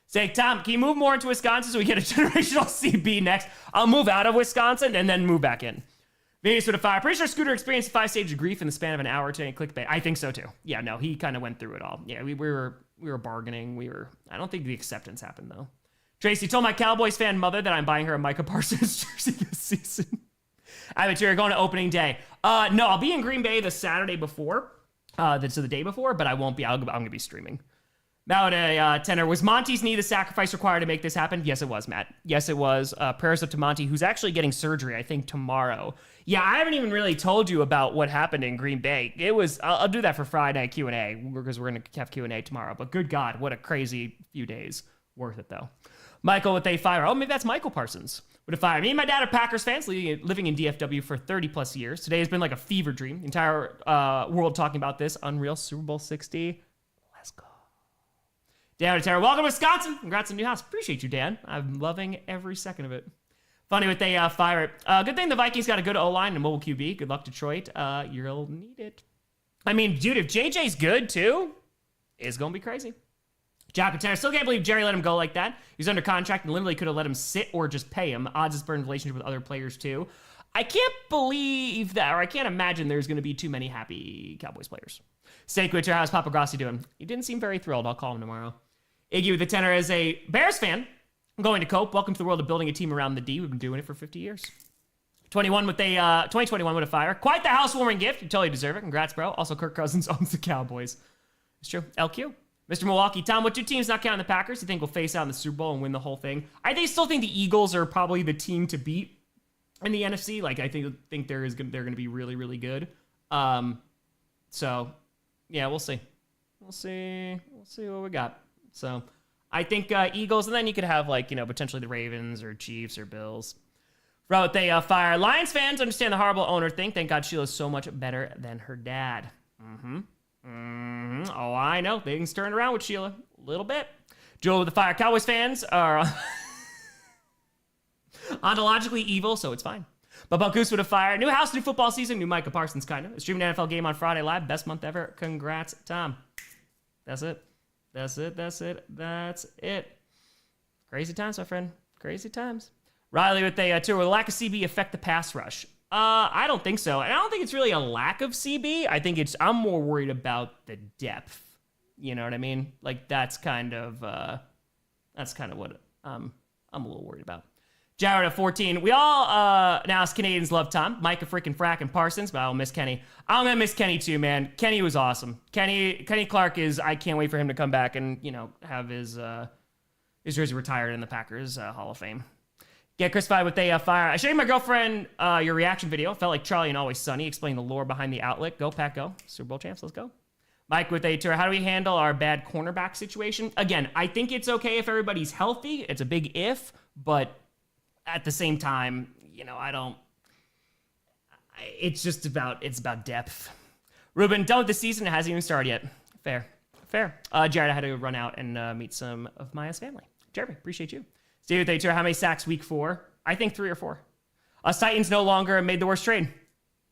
say, Tom, can you move more into Wisconsin so we get a generational CB next? I'll move out of Wisconsin and then move back in. Vegas with a fire. Pretty sure Scooter experienced 5 stages of grief in the span of an hour to clickbait. I think so too. Yeah, no, he kind of went through it all. Yeah, we were bargaining. I don't think the acceptance happened though. Tracy told my Cowboys fan mother that I'm buying her a Micah Parsons jersey this season. I bet you're going to opening day. No, I'll be in Green Bay the Saturday before. So the day before, but I won't be. I'm going to be streaming. Now a tenor. Was Monty's knee the sacrifice required to make this happen? Yes, it was, Matt. Yes, it was. Prayers up to Monty, who's actually getting surgery, I think, tomorrow. Yeah, I haven't even really told you about what happened in Green Bay. It was. I'll do that for Friday Q&A because we're going to have Q&A tomorrow. But good God, what a crazy few days. Worth it, though. Michael with a fire. Oh, maybe that's Michael Parsons with a fire. Me and my dad are Packers fans, living in DFW for 30 plus years. Today has been like a fever dream. The entire world talking about this. Unreal Super Bowl 60. Let's go. Dan Terra, welcome to Wisconsin. Congrats on the new house. Appreciate you, Dan. I'm loving every second of it. Funny with a fire. Good thing the Vikings got a good O-line and mobile QB. Good luck, Detroit. You'll need it. I mean, dude, if JJ's good too, it's going to be crazy. Jack and Tanner, still can't believe Jerry let him go like that. He's under contract and literally could have let him sit or just pay him. Odds is burn relationship with other players too. I can't believe that, or I can't imagine there's going to be too many happy Cowboys players. Steakwitcher, how's Papa Grossi doing? He didn't seem very thrilled. I'll call him tomorrow. Iggy with the tenor is a Bears fan. I'm going to cope. Welcome to the world of building a team around the D. We've been doing it for 50 years. 2021 with a fire. Quite the housewarming gift. You totally deserve it. Congrats, bro. Also, Kirk Cousins owns the Cowboys. It's true. LQ. Mr. Milwaukee. Tom, what two teams not counting the Packers you think will face out in the Super Bowl and win the whole thing? Still think the Eagles are probably the team to beat in the NFC. Like, I think they're going to be really, really good. So, yeah, we'll see. We'll see what we got. So, I think Eagles, and then you could have, like, potentially the Ravens or Chiefs or Bills. Wrote they fire. Lions fans understand the horrible owner thing. Thank God Sheila's so much better than her dad. Oh, I know. Things turn around with Sheila. A little bit. Joel with the fire. Cowboys fans are ontologically evil, so it's fine. But Goose with a fire. New house, new football season. New Micah Parsons, kind of. Streaming NFL game on Friday live. Best month ever. Congrats, Tom. That's it. Crazy times, my friend. Crazy times. Riley with a tour. Will the lack of CB affect the pass rush? I don't think so. And I don't think it's really a lack of CB. I think I'm more worried about the depth. You know what I mean? Like, that's kind of what I'm a little worried about. Jared at 14. We all, now as Canadians, love Tom. Micah freaking fracking Parsons, but I'll miss Kenny. I'm going to miss Kenny too, man. Kenny was awesome. Kenny Clark I can't wait for him to come back and, have his jersey retired in the Packers Hall of Fame. Get crucified with a fire. I showed you my girlfriend your reaction video. Felt like Charlie and Always Sunny. Explain the lore behind the outlet. Go, Pack, go. Super Bowl champs, let's go. Mike with a tour. How do we handle our bad cornerback situation? Again, I think it's okay if everybody's healthy. It's a big if, but at the same time, it's about depth. Ruben, done with the season. It hasn't even started yet. Fair. Jared, I had to run out and meet some of Maya's family. Jeremy, appreciate you. Steve with a tour. How many sacks week 4? I think 3 or 4. Us Titans no longer made the worst trade.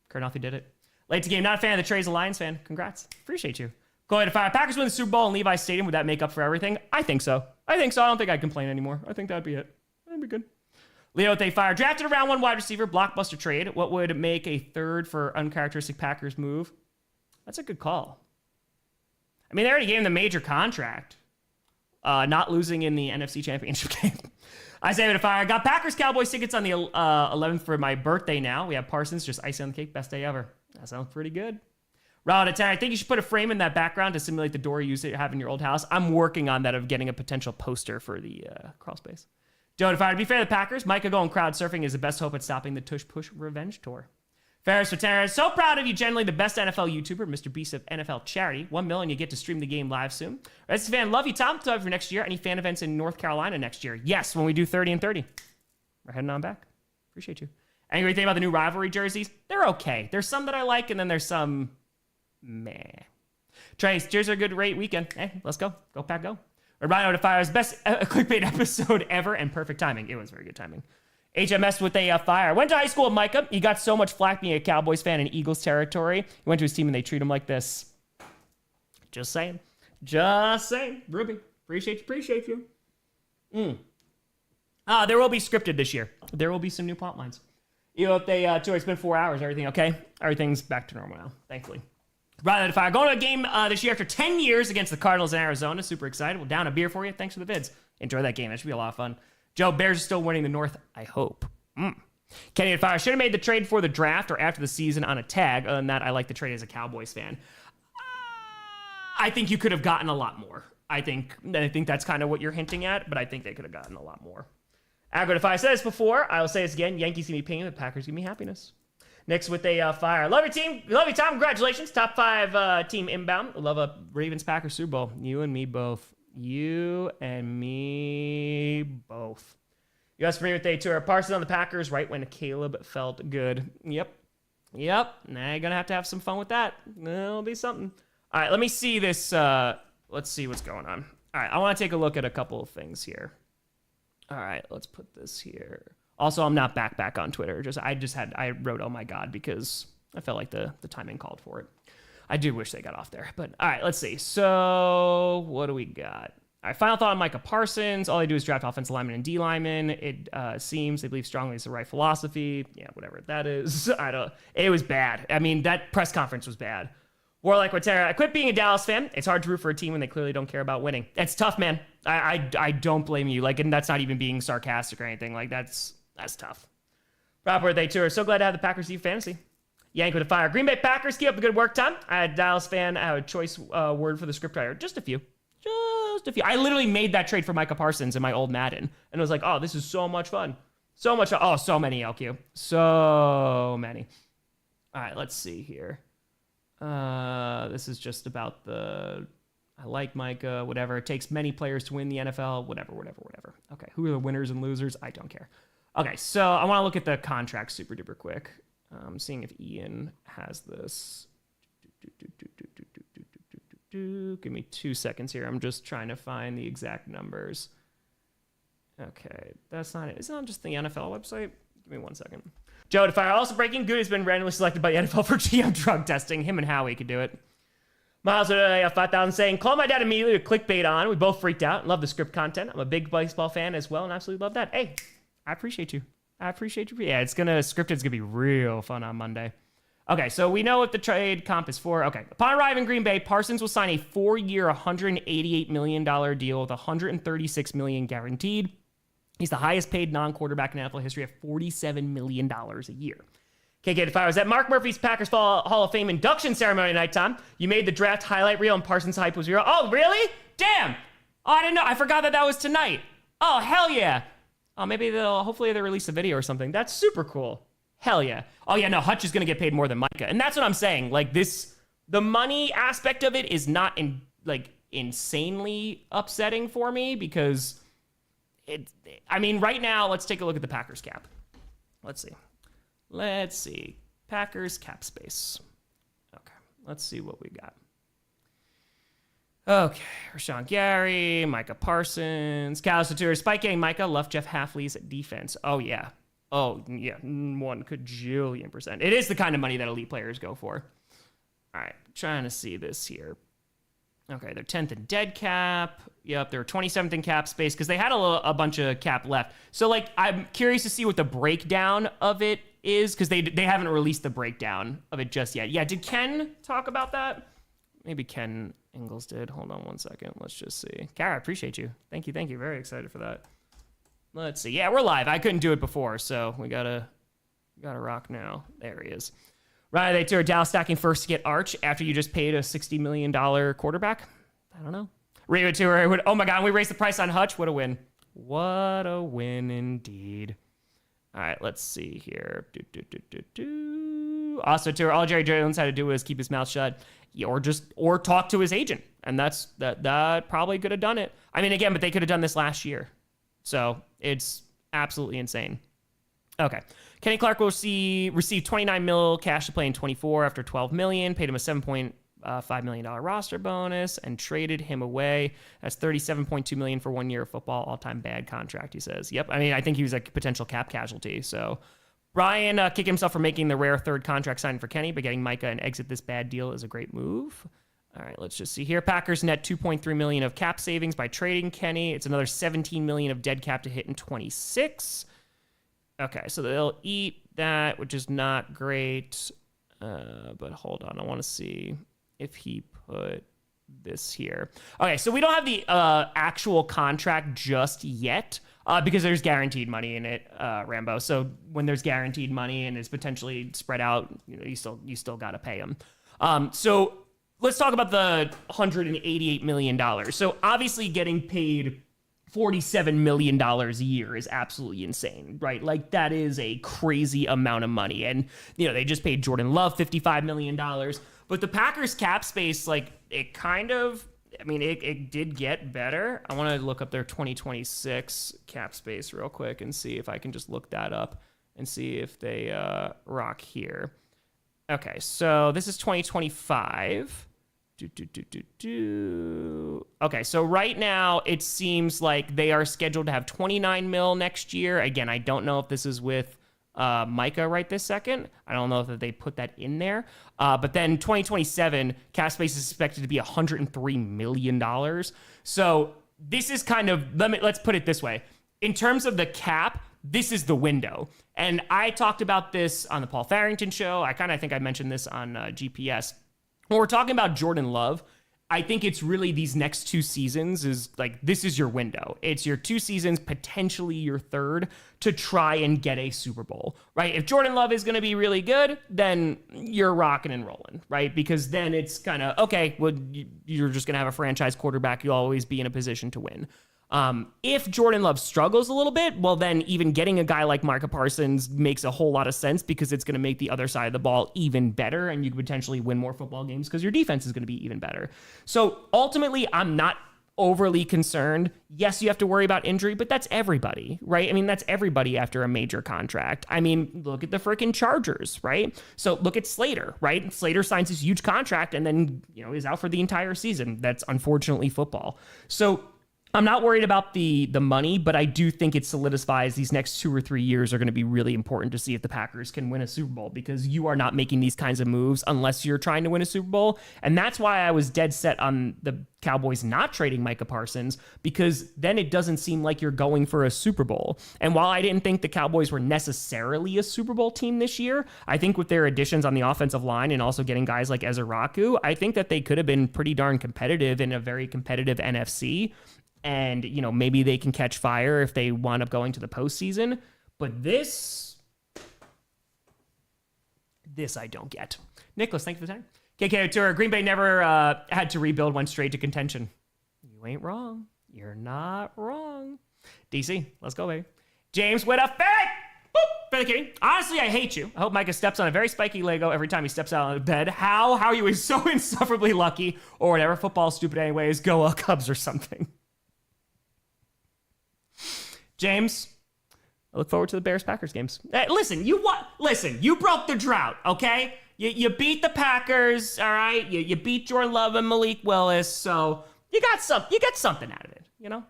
Kurnoff did it. Late to game. Not a fan of the trades. A Lions fan. Congrats. Appreciate you. Go ahead and fire. Packers win the Super Bowl in Levi's Stadium. Would that make up for everything? I think so. I don't think I'd complain anymore. I think that'd be it. That'd be good. Leo with a fire. Drafted a round 1 wide receiver. Blockbuster trade. What would make a third for uncharacteristic Packers move? That's a good call. I mean, they already gave him the major contract. Not losing in the NFC Championship game. Isaiah with a fire. Got Packers Cowboys tickets on the 11th for my birthday now. We have Parsons, just icing on the cake. Best day ever. That sounds pretty good. Round of 10. I think you should put a frame in that background to simulate the door you have in your old house. I'm working on that, of getting a potential poster for the crawl space. Joe to fire. To be fair to the Packers, Micah going crowd surfing is the best hope at stopping the Tush Push Revenge Tour. Ferris for Terrence. So proud of you, generally the best NFL YouTuber, Mr. Beast of NFL Charity. 1 million, you get to stream the game live soon. Rest fan, love you, Tom. Time for next year. Any fan events in North Carolina next year? Yes, when we do 30 and 30. We're heading on back. Appreciate you. Any great thing about the new rivalry jerseys? They're okay. There's some that I like, and then there's some meh. Trace, cheers, a good rate weekend. Hey, let's go. Go, Pack, go. Rhino to Fire's best clickbait episode ever, and perfect timing. It was very good timing. HMS with a fire. Went to high school with Micah. He got so much flack being a Cowboys fan in Eagles territory. He went to his team and they treat him like this. Just saying. Ruby, appreciate you. There will be scripted this year. There will be some new plot lines. If they tour, it's been 4 hours. Everything okay? Everything's back to normal now, thankfully. Right to fire. Going to a game this year after 10 years against the Cardinals in Arizona. Super excited. We'll down a beer for you. Thanks for the vids. Enjoy that game. That should be a lot of fun. Joe, Bears are still winning the North, I hope. Kenny at fire. Should have made the trade for the draft or after the season on a tag. Other than that, I like the trade as a Cowboys fan. I think you could have gotten a lot more. I think that's kind of what you're hinting at, but I think they could have gotten a lot more. Agro, if I said this before, I will say this again. Yankees give me pain, the Packers give me happiness. Next with a fire. Love your team. Love you, Tom. Congratulations. Top 5 team inbound. Love a Ravens-Packers Super Bowl. You and me both. You and me both. You guys familiar with day 2? Parsons on the Packers right when Caleb felt good. Yep. Now you're going to have some fun with that. That'll be something. All right, let me see this. Let's see what's going on. All right, I want to take a look at a couple of things here. All right, let's put this here. Also, I'm not back on Twitter. I wrote, oh my God, because I felt like the timing called for it. I do wish they got off there. But all right, let's see. So what do we got? All right, final thought on Micah Parsons. All they do is draft offensive linemen and D linemen. It seems they believe strongly it's the right philosophy. Yeah, whatever that is. It was bad. I mean, that press conference was bad. Warlike Watera, I quit being a Dallas fan. It's hard to root for a team when they clearly don't care about winning. It's tough, man. I don't blame you. Like, and that's not even being sarcastic or anything. Like, that's tough. Proper they too are so glad to have the Packers leave fantasy. Yank with a fire. Green Bay Packers, keep up the good work, Tom. I had a Dallas fan. I have a choice word for the scriptwriter. Just a few. I literally made that trade for Micah Parsons in my old Madden. And it was like, oh, this is so much fun. So much fun. Oh, so many LQ. So many. All right, let's see here. This is just about I like Micah, whatever. It takes many players to win the NFL, whatever. Okay, who are the winners and losers? I don't care. Okay, so I want to look at the contract super duper quick. I'm seeing if Ian has this. Give me 2 seconds here. I'm just trying to find the exact numbers. Okay, that's not it. Is it on just the NFL website? Give me 1 second. Joe, to fire. Also breaking, Good has been randomly selected by the NFL for GM drug testing. Him and Howie could do it. Miles 5000 saying, call my dad immediately with clickbait on. We both freaked out and love the script content. I'm a big baseball fan as well and absolutely love that. Hey, I appreciate you. Yeah, scripted's gonna be real fun on Monday. Okay, so we know what the trade comp is for. Okay, upon arriving in Green Bay, Parsons will sign a 4-year, $188 million deal with $136 million guaranteed. He's the highest paid non-quarterback in NFL history at $47 million a year. KK Fire, was at Mark Murphy's Packers Hall of Fame induction ceremony tonight, Tom. You made the draft highlight reel and Parsons' hype was real. Oh, really? Damn. Oh, I didn't know. I forgot that was tonight. Oh, hell yeah. Oh, maybe hopefully they'll release a video or something. That's super cool. Hell yeah. Oh yeah, no, Hutch is going to get paid more than Micah. And that's what I'm saying. Like the money aspect of it is not insanely upsetting for me because right now, let's take a look at the Packers cap. Let's see. Packers cap space. Okay, let's see what we got. Okay, Rashawn Gary, Micah Parsons, Cal Satura, Spike getting Micah, left Jeff Halfley's defense. Oh, yeah, 1 cajillion %. It is the kind of money that elite players go for. All right, trying to see this here. Okay, they're 10th in dead cap. Yep, they're 27th in cap space because they had a bunch of cap left. So, I'm curious to see what the breakdown of it is because they haven't released the breakdown of it just yet. Yeah, did Ken talk about that? Maybe Ken Ingalls did. Hold on 1 second. Let's just see. Kara, I appreciate you. Thank you. Very excited for that. Let's see. Yeah, we're live. I couldn't do it before, so we gotta rock now. There he is. Right, they took Dallas stacking first to get Arch after you just paid a $60 million quarterback. I don't know. Rio Tour. Oh my God, we raised the price on Hutch. What a win. What a win indeed. All right, let's see here. Also, Tour. All Jerry Jones had to do was keep his mouth shut. Or talk to his agent, and that probably could have done it. I mean, again, but they could have done this last year, so it's absolutely insane. Okay, Kenny Clark will receive $29 million cash to play in 24 after $12 million. Paid him a $7.5 million roster bonus and traded him away. That's $37.2 million for 1 year of football. All-time bad contract, he says. Yep, I mean, I think he was a potential cap casualty. So Brian kicking himself for making the rare third contract signing for Kenny, but getting Micah and exit this bad deal is a great move. All right, let's just see here. Packers net $2.3 million of cap savings by trading Kenny. It's another $17 million of dead cap to hit in 26. Okay, so they'll eat that, which is not great. But hold on, I want to see if he put this here. Okay, so we don't have the actual contract just yet. Because there's guaranteed money in it, Rambo. So when there's guaranteed money and it's potentially spread out, you still got to pay them. So let's talk about the $188 million. So obviously getting paid $47 million a year is absolutely insane, right? Like that is a crazy amount of money. And, they just paid Jordan Love $55 million. But the Packers cap space, it kind of I mean, it did get better. I want to look up their 2026 cap space real quick and see if I can just look that up and see if they rock here. Okay, so this is 2025. Okay, so right now it seems like they are scheduled to have 29 mil next year. Again, I don't know if this is with Micah right this second. I don't know if they put that in there. But then 2027, cap space is expected to be $103 million. So this is kind of, let's put it this way. In terms of the cap, this is the window. And I talked about this on the Paul Farrington show. I think I mentioned this on GPS. When we're talking about Jordan Love, I think it's really these next 2 seasons is like, this is your window. It's your 2 seasons, potentially your third, to try and get a Super Bowl, right? If Jordan Love is going to be really good, then you're rocking and rolling, right? Because then it's kind of, okay, well, you're just going to have a franchise quarterback. You'll always be in a position to win. If Jordan Love struggles a little bit, well, then even getting a guy like Micah Parsons makes a whole lot of sense because it's going to make the other side of the ball even better, and you could potentially win more football games because your defense is going to be even better. So ultimately, I'm not overly concerned. Yes, you have to worry about injury, but that's everybody, right? I mean, that's everybody after a major contract. I mean, look at the freaking Chargers, right? So look at Slater, right? Slater signs this huge contract and then, is out for the entire season. That's unfortunately football. So I'm not worried about the money, but I do think it solidifies these next 2 or 3 years are going to be really important to see if the Packers can win a Super Bowl, because you are not making these kinds of moves unless you're trying to win a Super Bowl. And that's why I was dead set on the Cowboys not trading Micah Parsons, because then it doesn't seem like you're going for a Super Bowl. And while I didn't think the Cowboys were necessarily a Super Bowl team this year, I think with their additions on the offensive line and also getting guys like Ezra Raku, I think that they could have been pretty darn competitive in a very competitive NFC. And, maybe they can catch fire if they wind up going to the postseason. But this I don't get. Nicholas, thank you for the time. KK Tour, Green Bay never had to rebuild, went straight to contention. You ain't wrong. You're not wrong. DC, let's go, baby. James with a fake. Boop. Fairly kidding. Honestly, I hate you. I hope Micah steps on a very spiky Lego every time he steps out of bed. How are you so insufferably lucky? Or whatever. Football's stupid anyways. Go Cubs or something. James, I look forward to the Bears-Packers games. Hey, listen, you broke the drought, okay? You beat the Packers, all right? You beat Jordan Love and Malik Willis, so you get something out of it,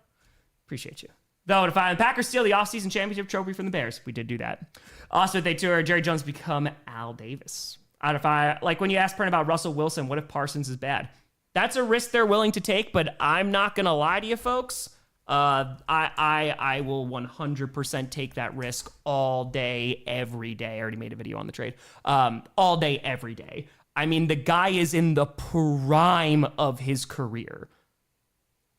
Appreciate you. Though, if the Packers steal the offseason championship trophy from the Bears, we did do that. Also, they tour Jerry Jones become Al Davis. When you ask Pern about Russell Wilson, what if Parsons is bad? That's a risk they're willing to take, but I'm not going to lie to you folks. I will 100% take that risk all day, every day. I already made a video on the trade. All day, every day. I mean, the guy is in the prime of his career.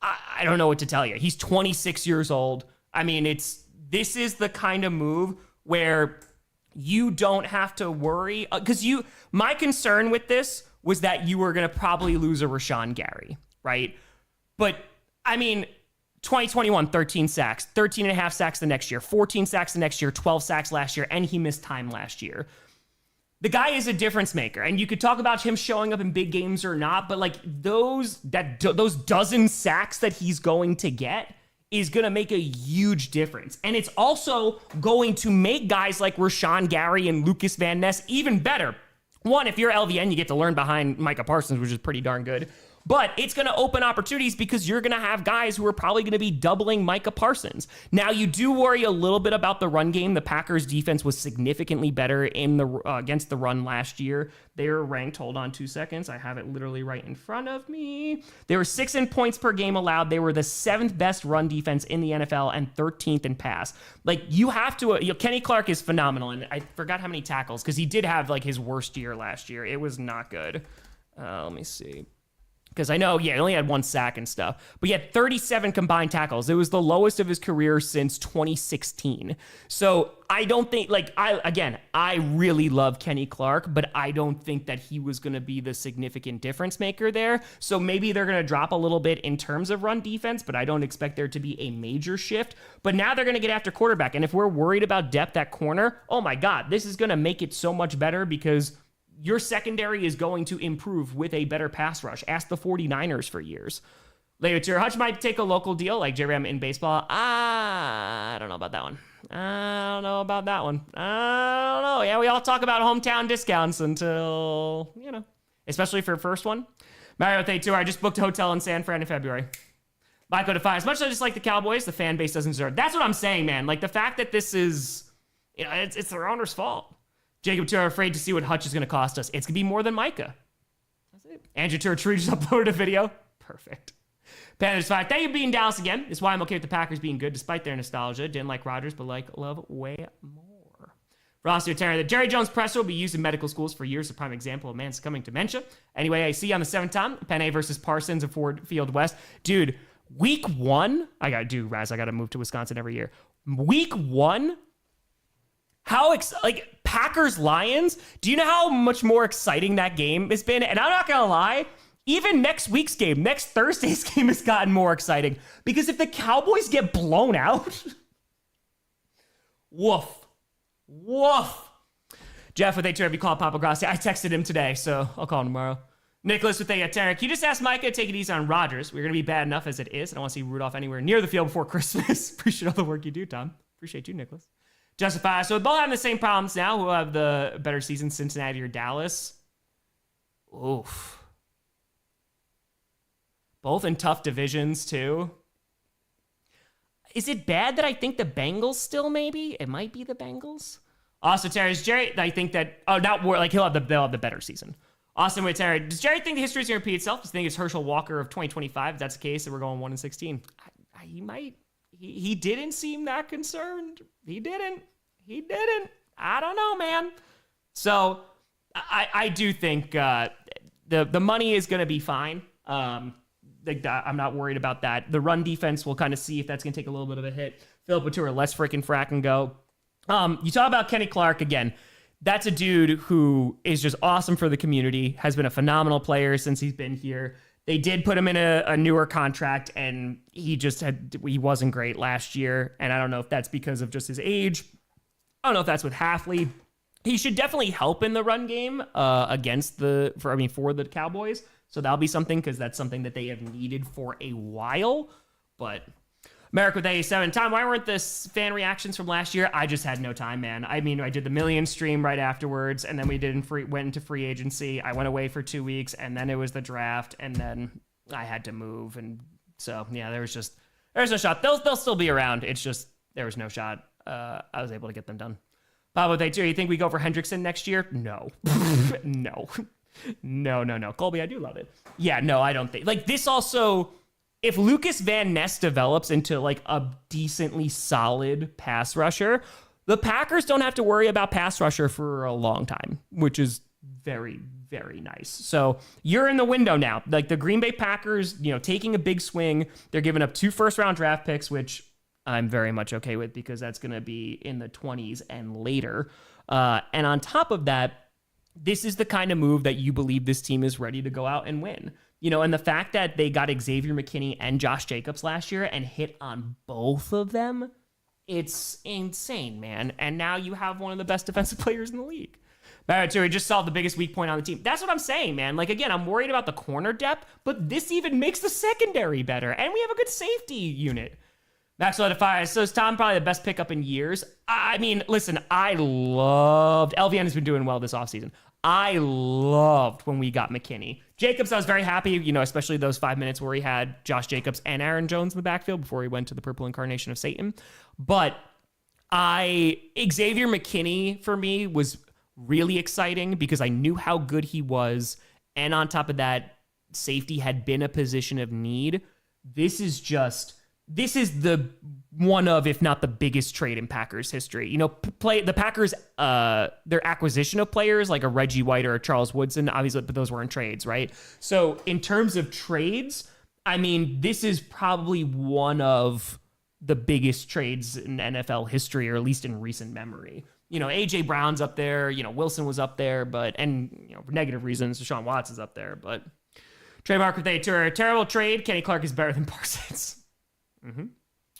I don't know what to tell you. He's 26 years old. I mean, this is the kind of move where you don't have to worry, because my concern with this was that you were going to probably lose a Rashawn Gary, right? But I mean, 2021, 13 sacks, 13 and a half sacks the next year, 14 sacks the next year, 12 sacks last year, and he missed time last year. The guy is a difference maker, and you could talk about him showing up in big games or not, but like those dozen sacks that he's going to get is going to make a huge difference. And it's also going to make guys like Rashawn Gary and Lucas Van Ness even better. One, if you're LVN, you get to learn behind Micah Parsons, which is pretty darn good. But it's going to open opportunities because you're going to have guys who are probably going to be doubling Micah Parsons. Now, you do worry a little bit about the run game. The Packers' defense was significantly better in against the run last year. They were ranked, hold on 2 seconds, I have it literally right in front of me. They were 6th in points per game allowed. They were the 7th best run defense in the NFL and 13th in pass. Like, you have to, Kenny Clark is phenomenal, and I forgot how many tackles, because he did have like his worst year last year. It was not good. Let me see. Because I know, he only had 1 sack and stuff. But he had 37 combined tackles. It was the lowest of his career since 2016. So I don't think, I really love Kenny Clark, but I don't think that he was going to be the significant difference maker there. So maybe they're going to drop a little bit in terms of run defense, but I don't expect there to be a major shift. But now they're going to get after quarterback. And if we're worried about depth at corner, oh my God, this is going to make it so much better, because your secondary is going to improve with a better pass rush. Ask the 49ers for years. Later, tier Hutch might take a local deal like J-Ram in baseball. I don't know about that one. I don't know. Yeah, we all talk about hometown discounts until, especially for first one. Mario with A2, I just booked a hotel in San Fran in February. Michael Defy, as much as I just like the Cowboys, the fan base doesn't deserve. That's what I'm saying, man. Like, the fact that this is, it's their owner's fault. Jacob Tour, afraid to see what Hutch is going to cost us. It's going to be more than Micah. That's it. Andrew Tour Tree just uploaded a video. Perfect. Panthers 5. Thank you for being Dallas again. It's why I'm okay with the Packers being good despite their nostalgia. Didn't like Rodgers, but like love way more. Rossi Terry, the Jerry Jones presser will be used in medical schools for years. A prime example of man succumbing to dementia. Anyway, I see on the 7th time, Penn versus Parsons of Ford Field West. Dude, week 1, I got to move to Wisconsin every year. Week 1, Packers Lions, do you know how much more exciting that game has been? And I'm not going to lie, even next week's game, next Thursday's game has gotten more exciting because if the Cowboys get blown out, woof. Jeff with a turn, you call Papa Grossi. I texted him today, so I'll call him tomorrow. Nicholas with a Tarek, you just asked Micah to take it easy on Rodgers. We're going to be bad enough as it is. I don't want to see Rudolph anywhere near the field before Christmas. Appreciate all the work you do, Tom. Appreciate you, Nicholas. Justify. So both having the same problems now. Who have the better season, Cincinnati or Dallas? Oof. Both in tough divisions, too. Is it bad that I think the Bengals still maybe? It might be the Bengals. Also, Terry, Jerry, I think that, they'll have the better season. Austin with Terry, does Jerry think the history is going to repeat itself? Does he think it's Herschel Walker of 2025? If that's the case, and we're going 1-16. He might. He didn't seem that concerned. He didn't. I don't know, man. So I do think the money is going to be fine. I'm not worried about that. The run defense, we'll kind of see if that's going to take a little bit of a hit. Philip Couture, let's freaking frack and go. You talk about Kenny Clark again. That's a dude who is just awesome for the community, has been a phenomenal player since he's been here. They did put him in a newer contract, and he wasn't great last year. And I don't know if that's because of just his age. I don't know if that's with Halfley. He should definitely help in the run game for the Cowboys. So that'll be something, because that's something that they have needed for a while. But America with A7, Tom, why weren't this fan reactions from last year? I just had no time, man. I mean, I did the Million stream right afterwards, and then we went into free agency. I went away for 2 weeks, and then it was the draft, and then I had to move. And so, yeah, there's no shot. They'll still be around. It's just, there was no shot. I was able to get them done. Pablo Day2, you think we go for Hendrickson next year? No. No. Colby, I do love it. Yeah, no, I don't think. Like, this also, if Lucas Van Ness develops into, like, a decently solid pass rusher, the Packers don't have to worry about pass rusher for a long time, which is very, very nice. So you're in the window now. Like, the Green Bay Packers, taking a big swing. They're giving up 2 first-round draft picks, which I'm very much okay with, because that's going to be in the 20s and later. And on top of that, this is the kind of move that you believe this team is ready to go out and win. And the fact that they got Xavier McKinney and Josh Jacobs last year and hit on both of them, it's insane, man. And now you have one of the best defensive players in the league. Barrett just solved the biggest weak point on the team. That's what I'm saying, man. Like, again, I'm worried about the corner depth, but this even makes the secondary better. And we have a good safety unit. Maxwell Defy says Tom probably the best pickup in years. I mean, listen, I loved LVN has been doing well this offseason. I loved when we got McKinney. Jacobs, I was very happy, especially those 5 minutes where he had Josh Jacobs and Aaron Jones in the backfield before he went to the purple incarnation of Satan. But Xavier McKinney for me was really exciting because I knew how good he was. And on top of that, safety had been a position of need. This is the one of, if not the biggest trade in Packers history. The Packers, their acquisition of players like a Reggie White or a Charles Woodson, obviously, but those weren't trades, right? So in terms of trades, I mean, this is probably one of the biggest trades in NFL history, or at least in recent memory. AJ Brown's up there, Wilson was up there, but for negative reasons, Deshaun Watson's up there, but trademark with a terrible trade. Kenny Clark is better than Parsons.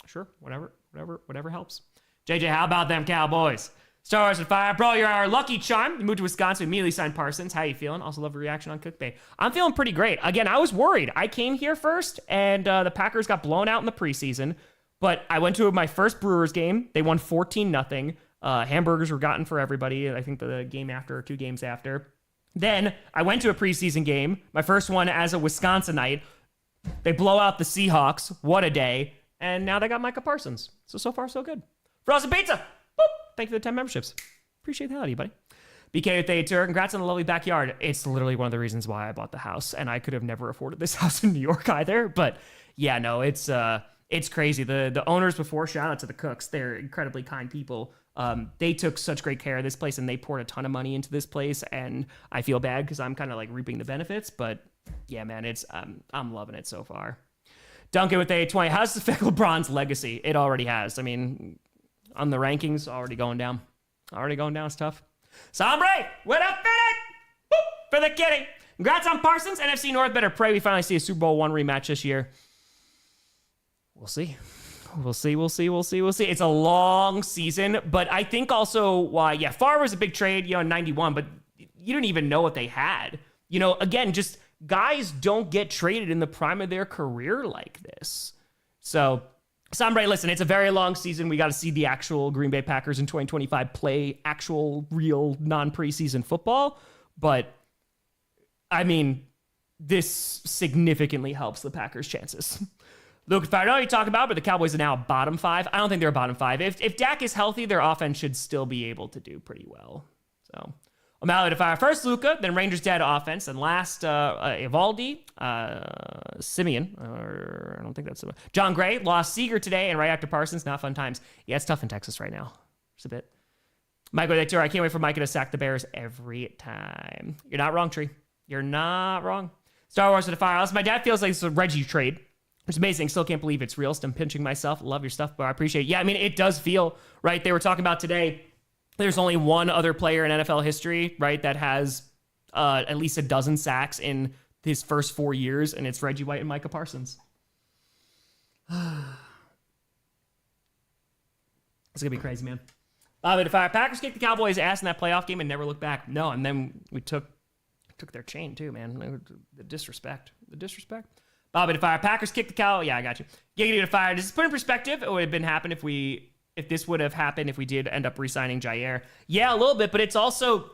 Sure, whatever helps. JJ, how about them Cowboys? Star Wars and Fire. Bro, you're our lucky charm. You moved to Wisconsin, immediately signed Parsons. How you feeling? Also love your reaction on Cook Bay. I'm feeling pretty great. Again, I was worried. I came here first, and the Packers got blown out in the preseason. But I went to my first Brewers game. They won 14-0. Hamburgers were gotten for everybody. I think the game after or 2 games after. Then I went to a preseason game. My first one as a Wisconsinite. They blow out the Seahawks. What a day. And now they got Micah Parsons. So far, so good. Frozen Pizza. Boop. Thank you for the 10 memberships. Appreciate the hell out of you, buddy. BK with Tour. Congrats on the lovely backyard. It's literally one of the reasons why I bought the house. And I could have never afforded this house in New York either. But yeah, no, it's crazy. The owners before, shout out to the cooks. They're incredibly kind people. They took such great care of this place and they poured a ton of money into this place. And I feel bad because I'm kind of like reaping the benefits. But yeah, man, I'm loving it so far. Duncan with A20. How does this affect LeBron's legacy? It already has. I mean, on the rankings, already going down. It's tough. Sombre, what up, Fennec? Boop, for the kitty. Congrats on Parsons. NFC North better pray we finally see a Super Bowl 1 rematch this year. We'll see. It's a long season, but I think also why, yeah, Favre was a big trade, in 91, but you didn't even know what they had. Again, just guys don't get traded in the prime of their career like this. So, Sombre, listen, it's a very long season. We got to see the actual Green Bay Packers in 2025 play actual, real, non-preseason football. But, I mean, this significantly helps the Packers' chances. Luke, I don't know what you talk about, but the Cowboys are now a bottom 5. I don't think they're a bottom 5. If Dak is healthy, their offense should still be able to do pretty well. So, O'Malley to fire. First Luka, then Rangers dead offense, and last Evaldi, Simeon, or I don't think that's Simeon. John Gray lost Seager today, and right after Parsons, not fun times. Yeah, it's tough in Texas right now. Just a bit. Micah Victor, I can't wait for Micah to sack the Bears every time. You're not wrong, Tree. You're not wrong. Star Wars to the fire. My dad feels like it's a Reggie trade. It's amazing. Still can't believe it's real. Still pinching myself. Love your stuff, but I appreciate it. Yeah, I mean, it does feel, right? They were talking about today, there's only one other player in NFL history, right, that has at least a dozen sacks in his first 4 years, and it's Reggie White and Micah Parsons. It's going to be crazy, man. If our Packers kicked the Cowboys' ass in that playoff game and never looked back, no, and then we took their chain too, man. The disrespect. Bobby to fire. Packers kick the cow. Yeah, I got you. Giggity to fire. Does this put in perspective? It would have been happened if this would have happened if we did end up re-signing Jair. Yeah, a little bit, but it's also,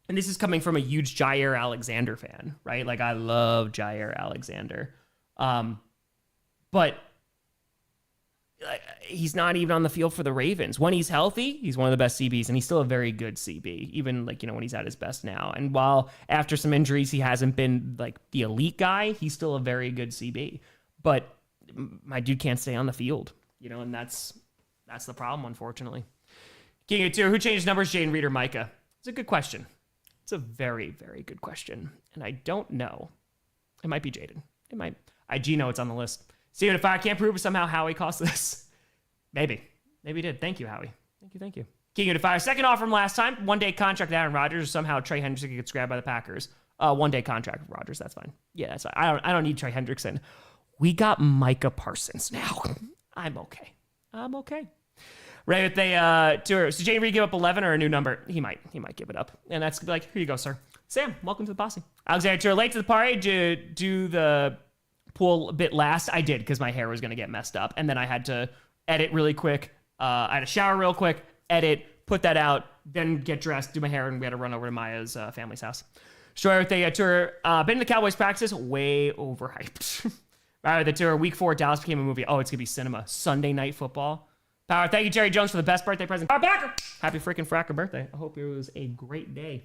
and this is coming from a huge Jair Alexander fan, right? Like, I love Jair Alexander. But he's not even on the field for the Ravens. When he's healthy, he's one of the best CBs, and he's still a very good CB, even when he's at his best now. And while after some injuries, he hasn't been like the elite guy, he's still a very good CB. But my dude can't stay on the field, and that's the problem, unfortunately. King of Tier, who changed numbers, Jane Reed or Micah? It's a good question. It's a very, very good question. And I don't know. It might be Jaden. It might. Gino, it's on the list. Steven, if I can't prove it, somehow Howie cost this. Maybe he did. Thank you, Howie. Thank you. King of Fire, second offer from last time. 1-day contract with Aaron Rodgers. Or somehow Trey Hendrickson gets grabbed by the Packers. 1-day contract with Rodgers. That's fine. Yeah, that's fine. I don't need Trey Hendrickson. We got Micah Parsons now. I'm okay. Ray with the tour. So Jay Reed give up 11 or a new number? He might give it up. And that's like, here you go, sir. Sam, welcome to the posse. Alexander Tour, late to the party. Did you do the pool a bit last? I did, because my hair was going to get messed up. And then I had to edit really quick. I had to shower real quick, edit, put that out, then get dressed, do my hair, and we had to run over to Maya's family's house. Story with the tour. Been to the Cowboys practice, way overhyped. Right, the tour, week 4, Dallas became a movie. Oh, it's going to be cinema. Sunday night football. Power. Thank you, Jerry Jones, for the best birthday present. Power Packer! Happy freaking fracker birthday. I hope it was a great day.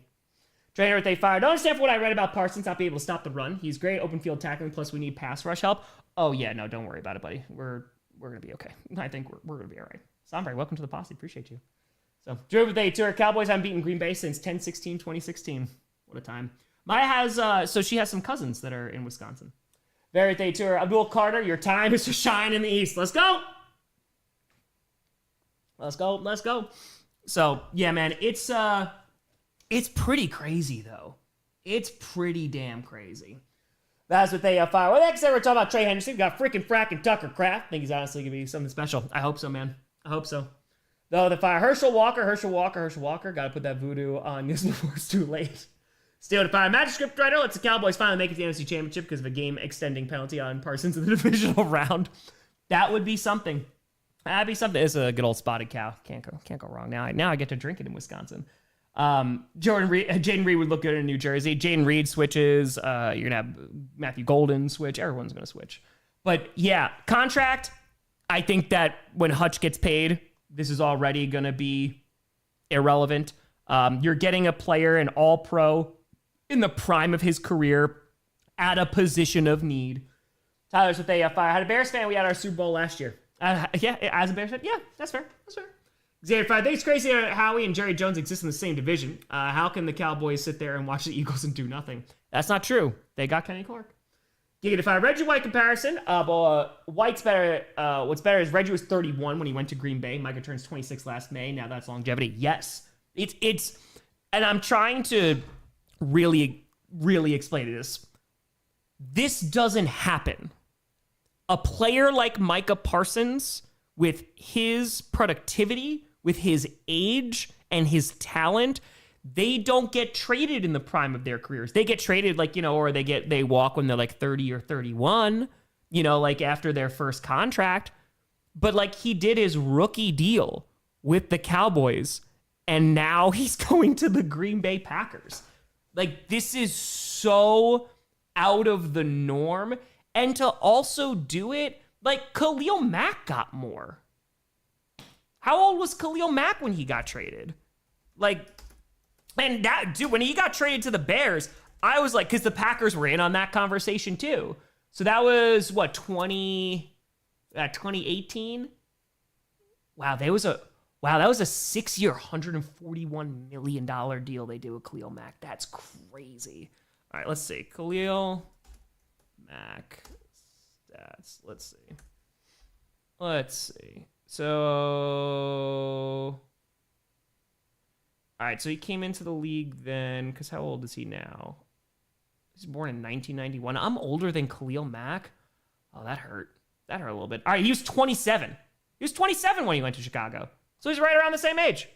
Trainer birthday fire. Don't understand what I read about Parsons not being able to stop the run. He's great open field tackling, plus we need pass rush help. Oh, yeah, no, don't worry about it, buddy. We're going to be okay. I think we're going to be all right. Sombre, welcome to the posse. Appreciate you. So, Drew birthday tour. Cowboys haven't beaten Green Bay since 10-16-2016. What a time. Maya has, so she has some cousins that are in Wisconsin. Birthday tour. Abdul Carter, your time is to shine in the East. Let's go. So, yeah, man, it's pretty crazy, though. It's pretty damn crazy. That's what they fire. Well, next time we're talking about Trey Henderson. We got freaking fracking Tucker Kraft. I think he's honestly going to be something special. I hope so, man. I hope so. Though the fire Herschel Walker. Got to put that voodoo on this before it's too late. Steal to fire. Magic script writer lets the Cowboys finally make it to the NFC Championship because of a game-extending penalty on Parsons in the divisional round. That would be something. That'd be something. It's a good old spotted cow. Can't go wrong. Now I get to drink it in Wisconsin. Jaden Reed would look good in New Jersey. Jaden Reed switches. You're going to have Matthew Golden switch. Everyone's going to switch. But yeah, contract, I think that when Hutch gets paid, this is already going to be irrelevant. You're getting a player, an all-pro, in the prime of his career, at a position of need. Tyler's with a fire. Had a Bears fan, we had our Super Bowl last year. Yeah, as a Bears fan, yeah, that's fair. Xavier 5, I think it's crazy that Howie and Jerry Jones exist in the same division. How can the Cowboys sit there and watch the Eagles and do nothing? That's not true. They got Kenny Clark. Giga to 5, Reggie White comparison. White's better. What's better is Reggie was 31 when he went to Green Bay. Micah turns 26 last May. Now that's longevity. Yes, it's, and I'm trying to really explain this. This doesn't happen. A player like Micah Parsons, with his productivity, with his age and his talent, they don't get traded in the prime of their careers. They get traded or they walk when they're like 30 or 31, like after their first contract. But he did his rookie deal with the Cowboys, and now he's going to the Green Bay Packers. This is so out of the norm. And to also do it, Khalil Mack got more. How old was Khalil Mack when he got traded? And that dude, when he got traded to the Bears, I was because the Packers were in on that conversation too. So that was 2018? Wow, that was a 6-year, $141 million deal they did with Khalil Mack. That's crazy. All right, let's see. Khalil Mack stats. Let's see. So, all right, so he came into the league then, because how old is he now? He's born in 1991. I'm older than Khalil Mack. Oh, that hurt. That hurt a little bit. All right, he was 27. He was 27 when he went to Chicago. So he's right around the same age.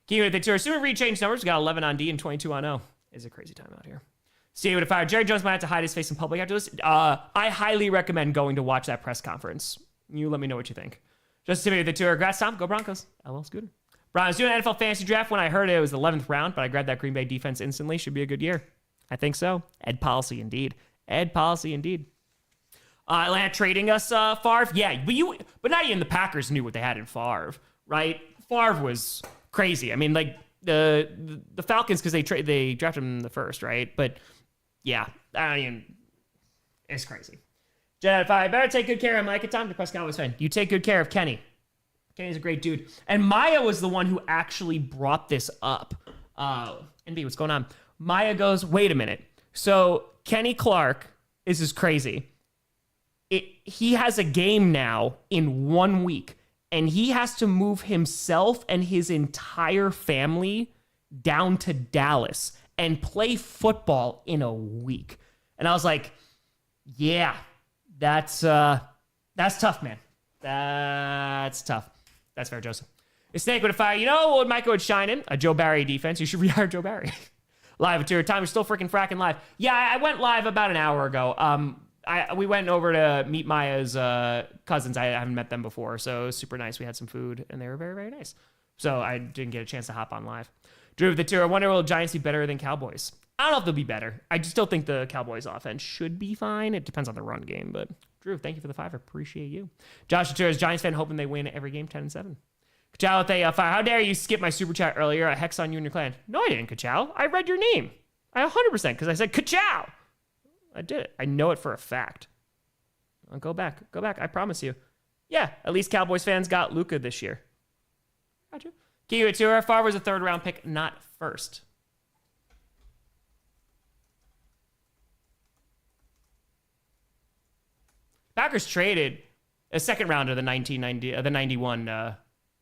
Keep it the tour. Assuming Reed changed numbers, we got 11 on D and 22 on O. It's a crazy time out here. Steve would have fired. Jerry Jones might have to hide his face in public after this. I highly recommend going to watch that press conference. You let me know what you think. Just to the tour. Congrats, Tom. Go Broncos. LL Scooter. Brian, I was doing an NFL fantasy draft when I heard it was the 11th round, but I grabbed that Green Bay defense instantly. Should be a good year. I think so. Ed policy indeed. Atlanta trading us Favre. Yeah, but not even the Packers knew what they had in Favre, right? Favre was crazy. I mean, the Falcons, because they drafted him in the first, right? But yeah, I mean, it's crazy. Jedi 5, better take good care of Micah. Tom, the Cowboys fan. You take good care of Kenny. Kenny's a great dude. And Maya was the one who actually brought this up. NB, what's going on? Maya goes, wait a minute. So Kenny Clark, this is crazy. He has a game now in 1 week, and he has to move himself and his entire family down to Dallas and play football in a week. And I was like, yeah, that's tough, man. That's tough. That's fair, Joseph. A snake would have fired. You know what Micah would shine in? A Joe Barry defense. You should rehire Joe Barry. Live to your time. You're still freaking fracking live. Yeah, I went live about an hour ago. We went over to meet Maya's cousins. I haven't met them before, so it was super nice. We had some food, and they were very, very nice. So I didn't get a chance to hop on live. Drew with the tour. I wonder will Giants be better than Cowboys? I don't know if they'll be better. I just still think the Cowboys offense should be fine. It depends on the run game, but Drew, thank you for the 5. I appreciate you. Josh the tour is Giants fan, hoping they win every game 10-7. Kachow with a 5. How dare you skip my super chat earlier? I hex on you and your clan. No, I didn't, Kachow. I read your name. I 100% because I said Kachow. I did it. I know it for a fact. I'll go back. I promise you. Yeah, at least Cowboys fans got Luka this year. Gotcha. Kiwi Tour. Favre was a 3rd round pick, not first. Packers traded a 2nd round of the 91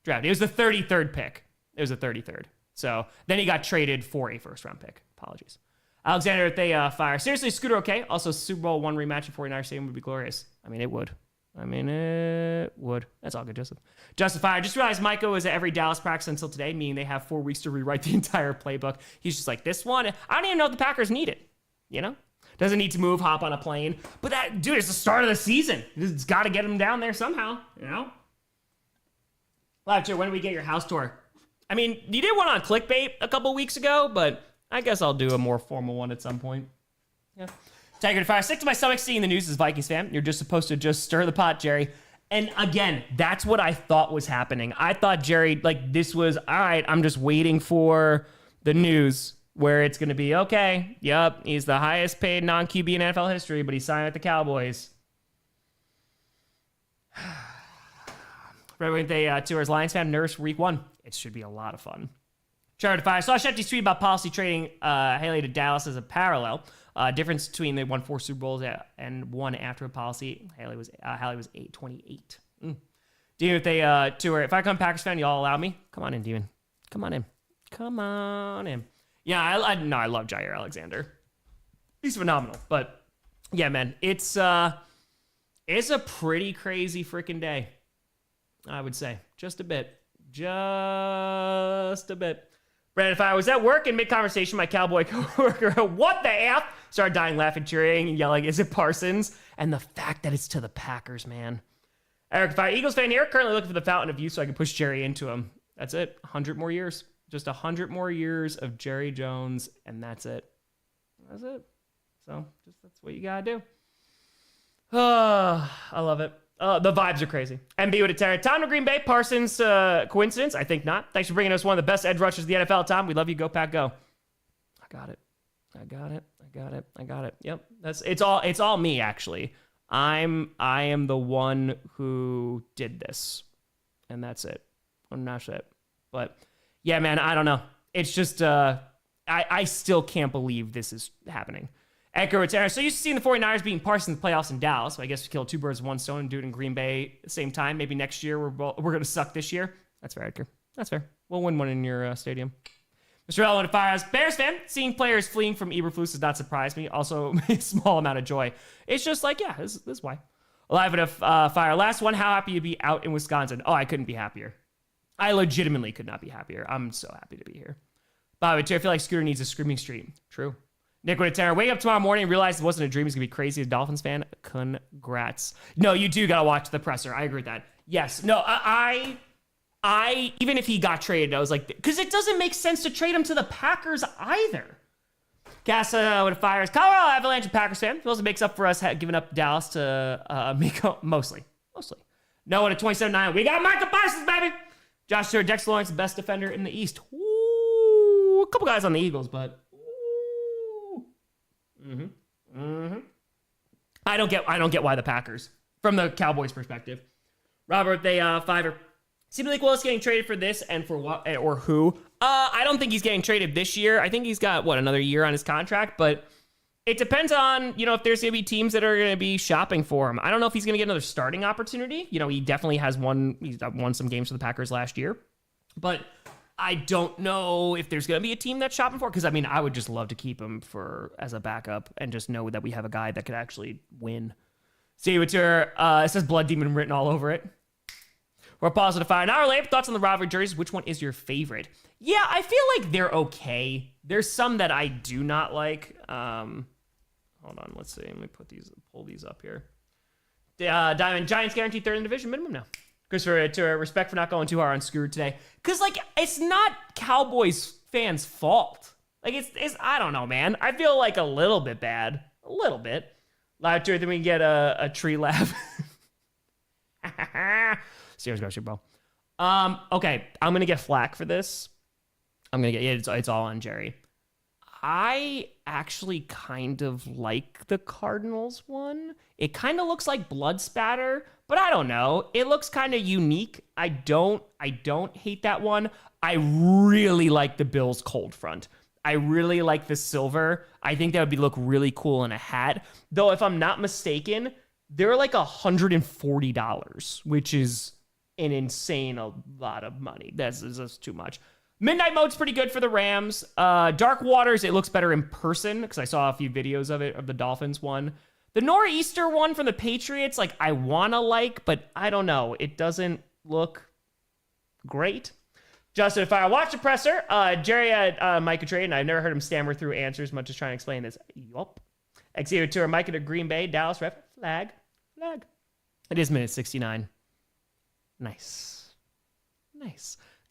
draft. It was the 33rd pick. It was the 33rd. So then he got traded for a 1st round pick. Apologies. Alexander, if they fire. Seriously, Scooter, okay? Also, Super Bowl 1 rematch at 49ers Stadium would be glorious. I mean, it would. I mean, it would. That's all good, Joseph. Justifier. I just realized Micah was at every Dallas practice until today, meaning they have 4 weeks to rewrite the entire playbook. He's just like, this one, I don't even know if the Packers need it. You know? Doesn't need to move, hop on a plane. But that, dude, it's the start of the season. It's got to get him down there somehow, you know? Lavcher, when do we get your house tour? I mean, you did one on clickbait a couple weeks ago, but I guess I'll do a more formal one at some point. Yeah. Tiger to Fire. Sick to my stomach seeing the news as Vikings fan. You're just supposed to just stir the pot, Jerry. And again, that's what I thought was happening. I thought Jerry, like, this was, all right, I'm just waiting for the news where it's going to be, okay, yep, he's the highest paid non-QB in NFL history, but he's signed with the Cowboys. Right when they tours Lions fan, nurse week 1. It should be a lot of fun. Charter to Fire. I saw Shefty's tweet about policy trading Haley to Dallas as a parallel. Difference between they won 4 Super Bowls and 1 after a policy. Haley was 828. Demon, if they tour, if I become Packers fan, y'all allow me? Come on in, Demon. Come on in. Come on in. Yeah, I love Jair Alexander. He's phenomenal. But yeah, man, it's a pretty crazy freaking day. I would say just a bit. Brandon, if I was at work in mid-conversation, my cowboy coworker, what the F? Started dying, laughing, cheering, and yelling, is it Parsons? And the fact that it's to the Packers, man. Eric, if I Eagles fan here, currently looking for the fountain of youth so I can push Jerry into him. That's it. 100 more years. Just 100 more years of Jerry Jones, and that's it. That's it. So, that's what you gotta do. I love it. The vibes are crazy. MB with a terror. Tom to Green Bay. Parsons, coincidence? I think not. Thanks for bringing us one of the best edge rushers of the NFL, Tom. We love you. Go Pack, go. I got it. Yep. It's all me, actually. I am the one who did this, and that's it. I'm not it. But yeah, man, I don't know. It's just I still can't believe this is happening. Echo, it's Aaron. So used to seeing the 49ers beating Parsons in the playoffs in Dallas. So I guess we kill 2 birds with 1 stone and do it in Green Bay at the same time. Maybe next year we're going to suck this year. That's fair, Edgar. That's fair. We'll win one in your stadium. Mr. Ellen Fires, Bears fan. Seeing players fleeing from Eberflus does not surprise me. Also, a small amount of joy. It's just like, yeah, this is why. Alive enough fire. Last one. How happy you be out in Wisconsin? Oh, I couldn't be happier. I legitimately could not be happier. I'm so happy to be here. Bobby, I feel like Scooter needs a screaming stream. True. Nick with a terror. Wake up tomorrow morning and realize it wasn't a dream. He's going to be crazy as a Dolphins fan. Congrats. No, you do got to watch the presser. I agree with that. Yes. No, I even if he got traded, I was like, because it doesn't make sense to trade him to the Packers either. Casa with a fires. Colorado Avalanche and Packers fan. Feels it makes up for us giving up Dallas to Miko. Mostly. No, at a 27-9. We got Micah Parsons, baby. Josh Stewart, Dex Lawrence, the best defender in the East. Ooh, a couple guys on the Eagles, but I don't get why the Packers from the Cowboys perspective. Robert, they Fiverr. Seems like Willis getting traded for this and for what or who? I don't think he's getting traded this year. I think he's got another year on his contract, but it depends on, if there's going to be teams that are going to be shopping for him. I don't know if he's going to get another starting opportunity. He definitely has he's won some games for the Packers last year, but I don't know if there's going to be a team that's shopping for it, because, I would just love to keep him as a backup and just know that we have a guy that could actually win. See what's your, it says Blood Demon written all over it. We're positive fire. An hour late. Thoughts on the rivalry jerseys? Which one is your favorite? Yeah, I feel like they're okay. There's some that I do not like. Hold on, let's see. Let me pull these up here. Diamond Giants guaranteed 3rd in division minimum now. Christopher, to respect for not going too hard on Screw today. Because, it's not Cowboys fans' fault. It's I don't know, man. I feel like a little bit bad. A little bit. Live to it, then we can get a tree laugh. Serious Grossi, bro. Okay, I'm going to get flack for this. It's all on Jerry. I actually kind of like the Cardinals one. It kind of looks like blood spatter, but I don't know. It looks kind of unique. I don't hate that one. I really like the Bills cold front. I really like the silver. I think that would look really cool in a hat. Though, if I'm not mistaken, they're like $140, which is an insane lot of money. That's too much. Midnight Mode's pretty good for the Rams. Dark Waters, it looks better in person because I saw a few videos of the Dolphins one. The Nor'easter one from the Patriots, like, I want to like, but I don't know. It doesn't look great. Justin, if I watch the presser, Jerry had Micah trade, and I've never heard him stammer through answers, much as trying to explain this. Yup. Exterior tour, Micah to Green Bay, Dallas, ref, flag. It is minute 69. Nice.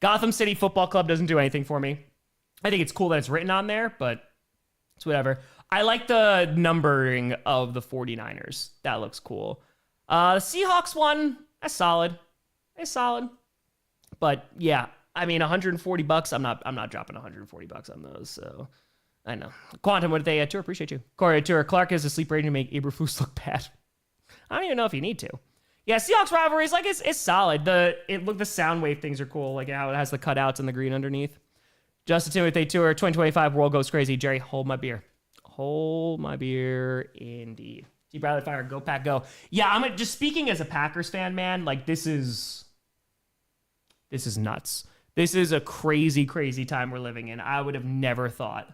Gotham City Football Club doesn't do anything for me. I think it's cool that it's written on there, but it's whatever. I like the numbering of the 49ers. That looks cool. The Seahawks one, that's solid. It's solid. But yeah, I mean, $140. I'm not dropping $140 on those. So I know. Quantum, what did they tour? Appreciate you. Corey tour. Clark is a sleep rating to make Eberflus look bad. I don't even know if you need to. Yeah, Seahawks rivalries, like, it's solid. The sound wave things are cool, like how it has the cutouts and the green underneath. Justin Timothy tour 2025 world goes crazy. Jerry, hold my beer. Hold my beer, indeed. T. Bradley Fire, go Pack, go. Yeah, I'm just speaking as a Packers fan, man. Like, this is nuts. This is a crazy, crazy time we're living in. I would have never thought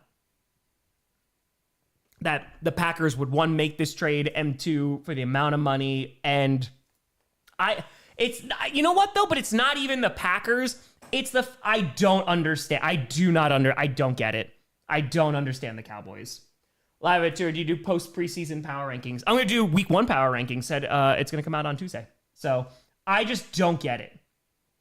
that the Packers would, one, make this trade, and two, for the amount of money. And you know what though? But it's not even the Packers. It's I don't understand. I don't get it. I don't understand the Cowboys. Live at tour. Do you do post preseason power rankings? I'm going to do week 1 power rankings. Said it's going to come out on Tuesday. So I just don't get it.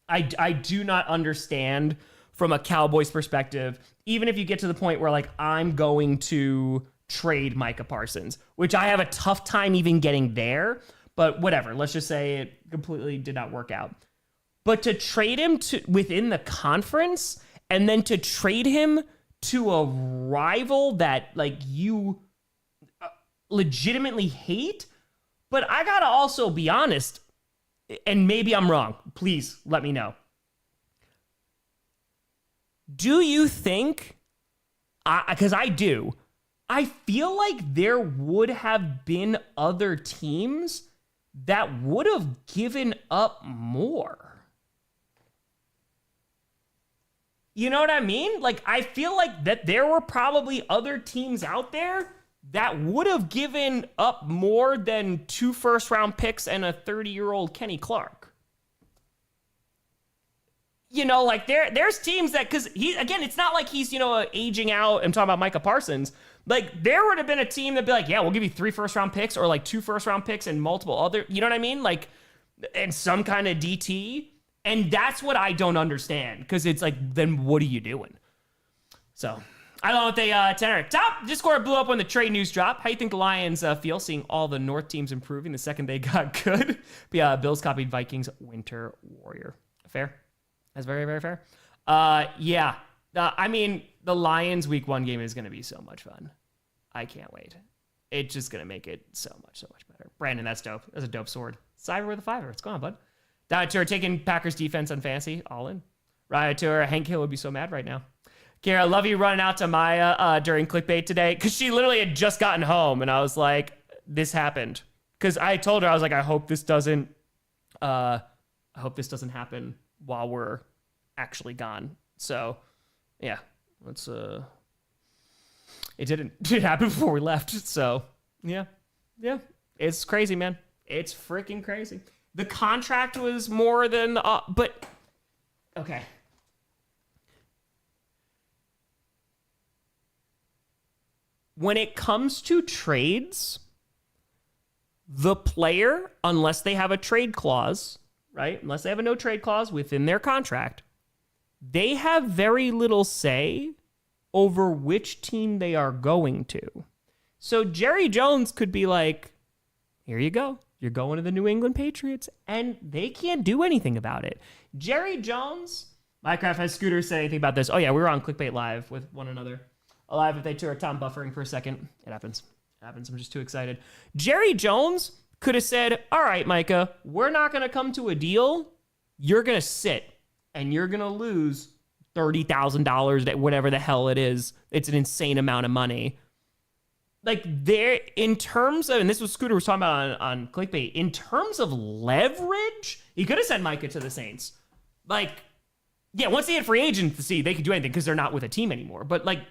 I do not understand from a Cowboys perspective, even if you get to the point where, like, I'm going to trade Micah Parsons, which I have a tough time even getting there, but whatever. Let's just say it completely did not work out. But to trade him to within the conference, and then to trade him to a rival that, like, you legitimately hate. But I gotta also be honest, and maybe I'm wrong. Please let me know. Do you think, because I do, I feel like there would have been other teams that would have given up more. You know what I mean? Like, I feel like that there were probably other teams out there that would have given up more than 2 first-round picks and a 30-year-old Kenny Clark. You know, like, there's teams that, because again, it's not like he's, aging out. I'm talking about Micah Parsons. Like, there would have been a team that'd be like, yeah, we'll give you 3 first-round picks, or like 2 first-round picks and multiple other, you know what I mean? Like, and some kind of DT. And that's what I don't understand, because it's like, then what are you doing? So, I don't know what they, tenor. Top Discord blew up when the trade news dropped. How do you think the Lions feel seeing all the North teams improving the second they got good? But yeah, Bills copied Vikings Winter Warrior. Fair? That's very, very fair. Yeah. I mean, the Lions week 1 game is going to be so much fun. I can't wait. It's just going to make it so much better. Brandon, that's dope. That's a dope sword. Cyber with a 5. What's going on, bud? Diet Tour taking Packers defense on fantasy. All in. Riot Tour. Hank Hill would be so mad right now. Kara, I love you running out to Maya during clickbait today, because she literally had just gotten home, and I was like, this happened. Because I told her, I was like, I hope this doesn't happen while we're actually gone. So, yeah. Let's it didn't. It happened before we left. So, yeah. Yeah. It's crazy, man. It's freaking crazy. The contract was more than but okay. When it comes to trades, the player, unless they have a trade clause, right? Unless they have a no trade clause within their contract, they have very little say over which team they are going to. So Jerry Jones could be like, here you go. You're going to the New England Patriots, and they can't do anything about it. Jerry Jones, Minecraft has Scooter said anything about this. Oh yeah, we were on Clickbait Live with one another. Alive if they tour Tom buffering for a second. It happens. I'm just too excited. Jerry Jones could have said, all right, Micah, we're not going to come to a deal. You're going to sit, and you're going to lose $30,000, that whatever the hell it is. It's an insane amount of money. Like, there, in terms of, and this was Scooter was talking about on Clickbait, in terms of leverage, he could have sent Micah to the Saints. Like, yeah, once they had free agency, they could do anything because they're not with a team anymore. But, like,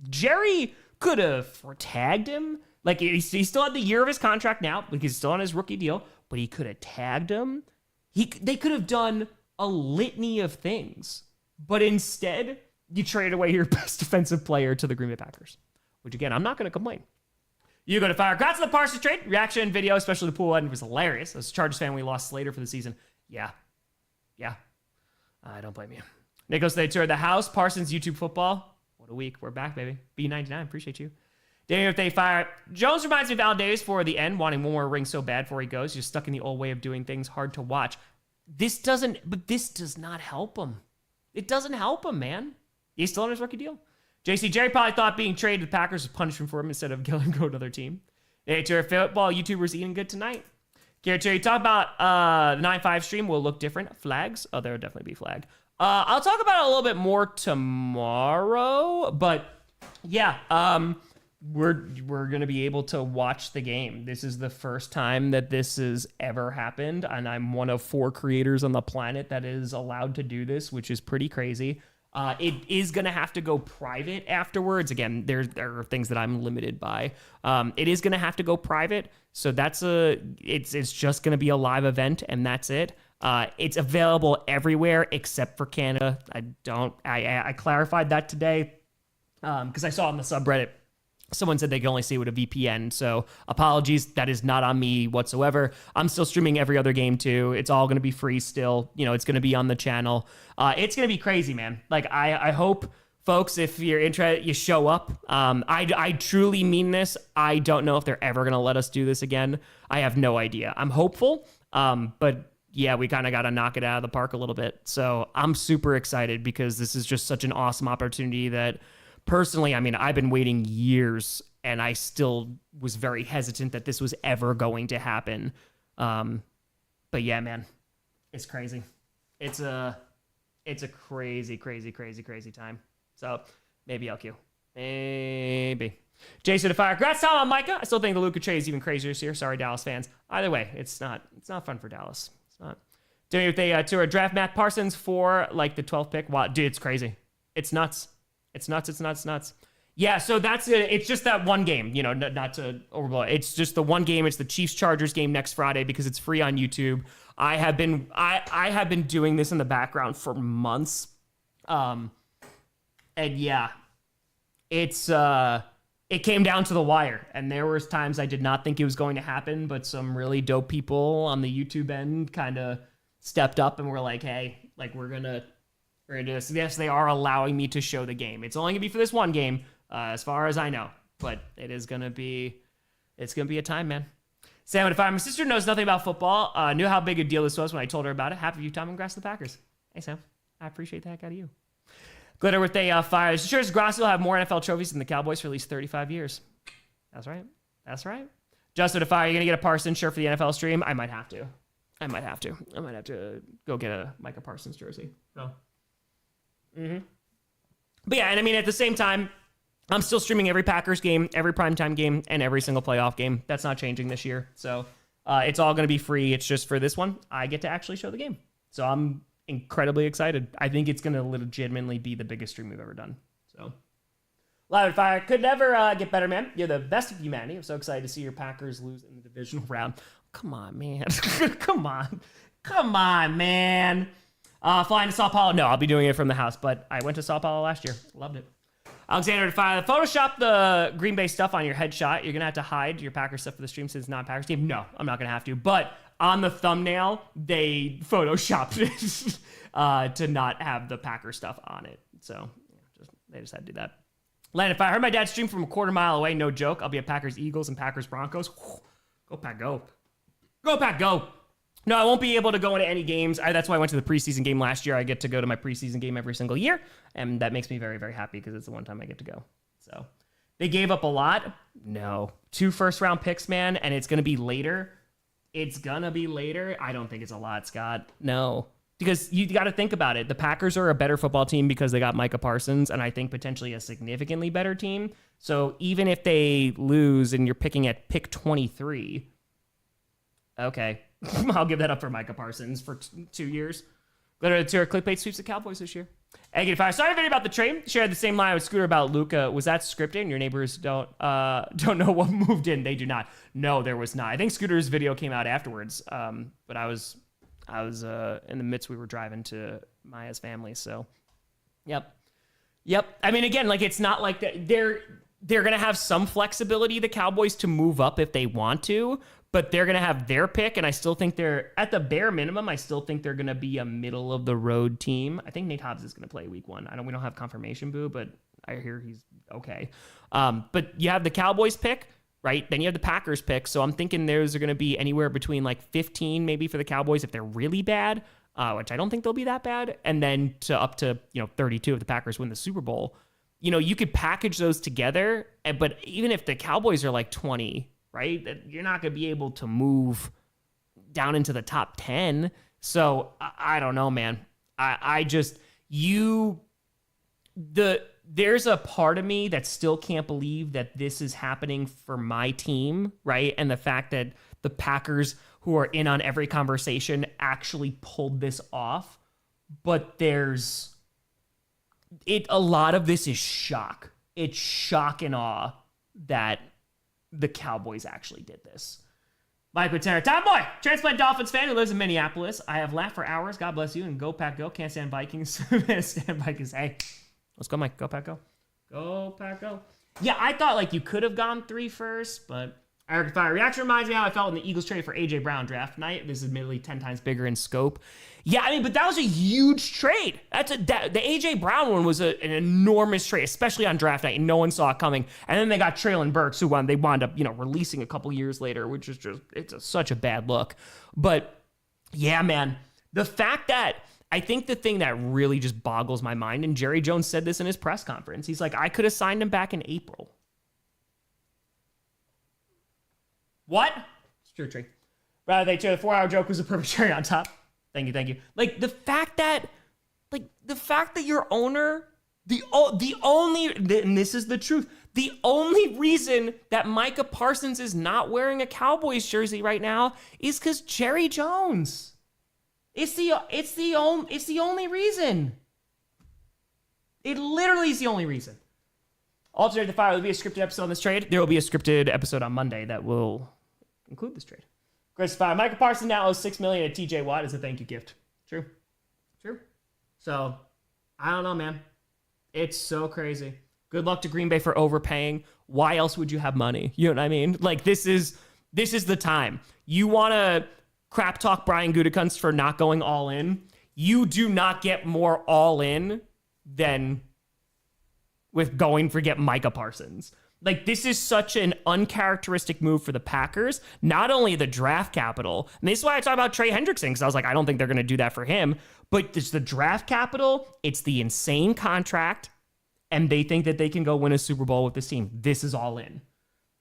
Jerry could have tagged him, Like, he still had the year of his contract now because he's still on his rookie deal, but he could have tagged him. They could have done a litany of things, but instead, you traded away your best defensive player to the Green Bay Packers, which, again, I'm not going to complain. You go to fire. Congrats on the Parsons trade. Reaction video, especially the pool end, was hilarious. As a Chargers fan, we lost Slater for the season. Yeah. I don't blame you. Nicholas, they toured the house. Parsons YouTube football. What a week. We're back, baby. B99, appreciate you. Daniel, if they fire. Jones reminds me of Val Davis for the end, wanting one more ring so bad before he goes. Just stuck in the old way of doing things, hard to watch. This does not help him. It doesn't help him, man. He's still on his rookie deal. JC, Jerry probably thought being traded to the Packers was punishment for him instead of letting him go to another team. Hey, to our football YouTubers eating good tonight. Garrett, you talk about the 9-5 stream will look different. Flags? Oh, there will definitely be flag. I'll talk about it a little bit more tomorrow, but yeah, we're gonna be able to watch the game. This is the first time that this has ever happened, and I'm one of 4 creators on the planet that is allowed to do this, which is pretty crazy. It is going to have to go private afterwards. Again, there are things that I'm limited by. It is going to have to go private. So it's just going to be a live event, and that's it. It's available everywhere except for Canada. I clarified that today because I saw on the subreddit someone said they can only see it with a VPN. So apologies, that is not on me whatsoever. I'm still streaming every other game too. It's all going to be free still. It's going to be on the channel. It's going to be crazy, man. Like, I hope, folks, if you're interested, you show up. I truly mean this. I don't know if they're ever going to let us do this again. I have no idea. I'm hopeful, but yeah, we kind of got to knock it out of the park a little bit. So I'm super excited because this is just such an awesome opportunity that, personally, I mean, I've been waiting years, and I still was very hesitant that this was ever going to happen. But yeah, man, it's crazy. It's a crazy, crazy, crazy, crazy time. So maybe LQ. Maybe. Jason to fire. Congrats, Tom, on Micah. I still think the Luka trade is even crazier this year. Sorry, Dallas fans. Either way, it's not fun for Dallas. It's not. Dude, if they to draft Micah Parsons for like the 12th pick, wow, dude, it's crazy. It's nuts. It's nuts. Yeah, so that's it. It's just that one game, not to overblow it. It's just the one game. It's the Chiefs-Chargers game next Friday because it's free on YouTube. I have been doing this in the background for months. And yeah, it came down to the wire. And there was times I did not think it was going to happen, but some really dope people on the YouTube end kind of stepped up and were like, hey, like, we're going to do this. Yes, they are allowing me to show the game. It's only gonna be for this one game, as far as I know. But it's gonna be a time, man. Sam, if my sister knows nothing about football, knew how big a deal this was when I told her about it. Happy for you, Tom, and congrats to the Packers. Hey, Sam, I appreciate the heck out of you. Glitter with a fire. Sure as Grossi will have more NFL trophies than the Cowboys for at least 35 years. That's right. Justin to fire. You're gonna get a Parsons shirt for the NFL stream? I might have to go get a Micah Parsons jersey. So. But yeah, and I mean, at the same time, I'm still streaming every Packers game, every primetime game, and every single playoff game. That's not changing this year. So it's all going to be free. It's just for this one, I get to actually show the game. So I'm incredibly excited. I think it's going to legitimately be the biggest stream we've ever done. So Loud Fire could never get better, man. You're the best of humanity. I'm so excited to see your Packers lose in the divisional round. Come on, man. Come on, man. Flying to Sao Paulo. No, I'll be doing it from the house, but I went to Sao Paulo last year. Loved it. Alexander to fire. Photoshop the Green Bay stuff on your headshot. You're going to have to hide your Packers stuff for the stream since it's not a Packers team. No, I'm not going to have to. But on the thumbnail, they photoshopped it to not have the Packer stuff on it. So they just had to do that. Landon, if I heard my dad stream from a quarter mile away, no joke, I'll be at Packers Eagles and Packers Broncos. Go Pack, go. Go Pack, go. No, I won't be able to go into any games. That's why I went to the preseason game last year. I get to go to my preseason game every single year, and that makes me very, very happy because it's the one time I get to go. So they gave up a lot. No. 2 first-round picks, man, and it's going to be later. I don't think it's a lot, Scott. No. Because you got to think about it. The Packers are a better football team because they got Micah Parsons, and I think potentially a significantly better team. So even if they lose and you're picking at pick 23, okay. I'll give that up for Micah Parsons for 2 years. Go to our clickbait sweeps the Cowboys this year. Egg Fire. Sorry video about the trade. Shared the same line with Scooter about Luca. Was that scripted? Your neighbors don't know what moved in. They do not. No, there was not. I think Scooter's video came out afterwards. But I was in the midst. We were driving to Maya's family. So, yep. I mean, again, like it's not like that. They're gonna have some flexibility, the Cowboys, to move up if they want to. But they're going to have their pick, and I still think they're, at the bare minimum, I still think they're going to be a middle-of-the-road team. I think Nate Hobbs is going to play week 1. We don't have confirmation, Boo, but I hear he's okay. But you have the Cowboys pick, right? Then you have the Packers pick, so I'm thinking those are going to be anywhere between, like, 15 maybe for the Cowboys if they're really bad, which I don't think they'll be that bad, and then up to 32 if the Packers win the Super Bowl. You could package those together, but even if the Cowboys are, like, 20... right? That you're not going to be able to move down into the top 10. So I don't know, man. There's a part of me that still can't believe that this is happening for my team, right? And the fact that the Packers, who are in on every conversation, actually pulled this off. But a lot of this is shock. It's shock and awe that the Cowboys actually did this. Mike Tanner, Tom Boy, transplant Dolphins fan who lives in Minneapolis. I have laughed for hours. God bless you. And go Pack Go. Can't stand Vikings. Stand Vikings. Hey, let's go, Mike. Go Pack Go. Go Pack Go. Yeah, I thought like you could have gone 3 first, but Eric Fire reaction reminds me how I felt when the Eagles traded for AJ Brown draft night. This is admittedly 10 times bigger in scope. Yeah, I mean, but that was a huge trade. The AJ Brown one was an enormous trade, especially on draft night, and no one saw it coming. And then they got Traylon Burks, who they wound up, releasing a couple years later, which is just such a bad look. But yeah, man, the fact that I think the thing that really just boggles my mind, and Jerry Jones said this in his press conference, he's like, I could have signed him back in April. What? It's true, Tree. Rather, the 4-hour joke was a perfect cherry on top. Thank you. Like the fact that your owner, the only, and this is the truth, the only reason that Micah Parsons is not wearing a Cowboys jersey right now is because Jerry Jones. It's the only reason. It literally is the only reason. Alternate the fire. There will be a scripted episode on this trade. There will be a scripted episode on Monday that will include this trade. Chris Fire. Micah Parsons now owes $6 million to TJ Watt as a thank you gift. True. So I don't know, man. It's so crazy. Good luck to Green Bay for overpaying. Why else would you have money? You know what I mean? Like this is the time. You want to crap talk Brian Gutekunst for not going all in. You do not get more all in than with going for get Micah Parsons. Like, this is such an uncharacteristic move for the Packers. Not only the draft capital, and this is why I talk about Trey Hendrickson, because I was like, I don't think they're going to do that for him, but it's the draft capital, it's the insane contract, and they think that they can go win a Super Bowl with this team. This is all in.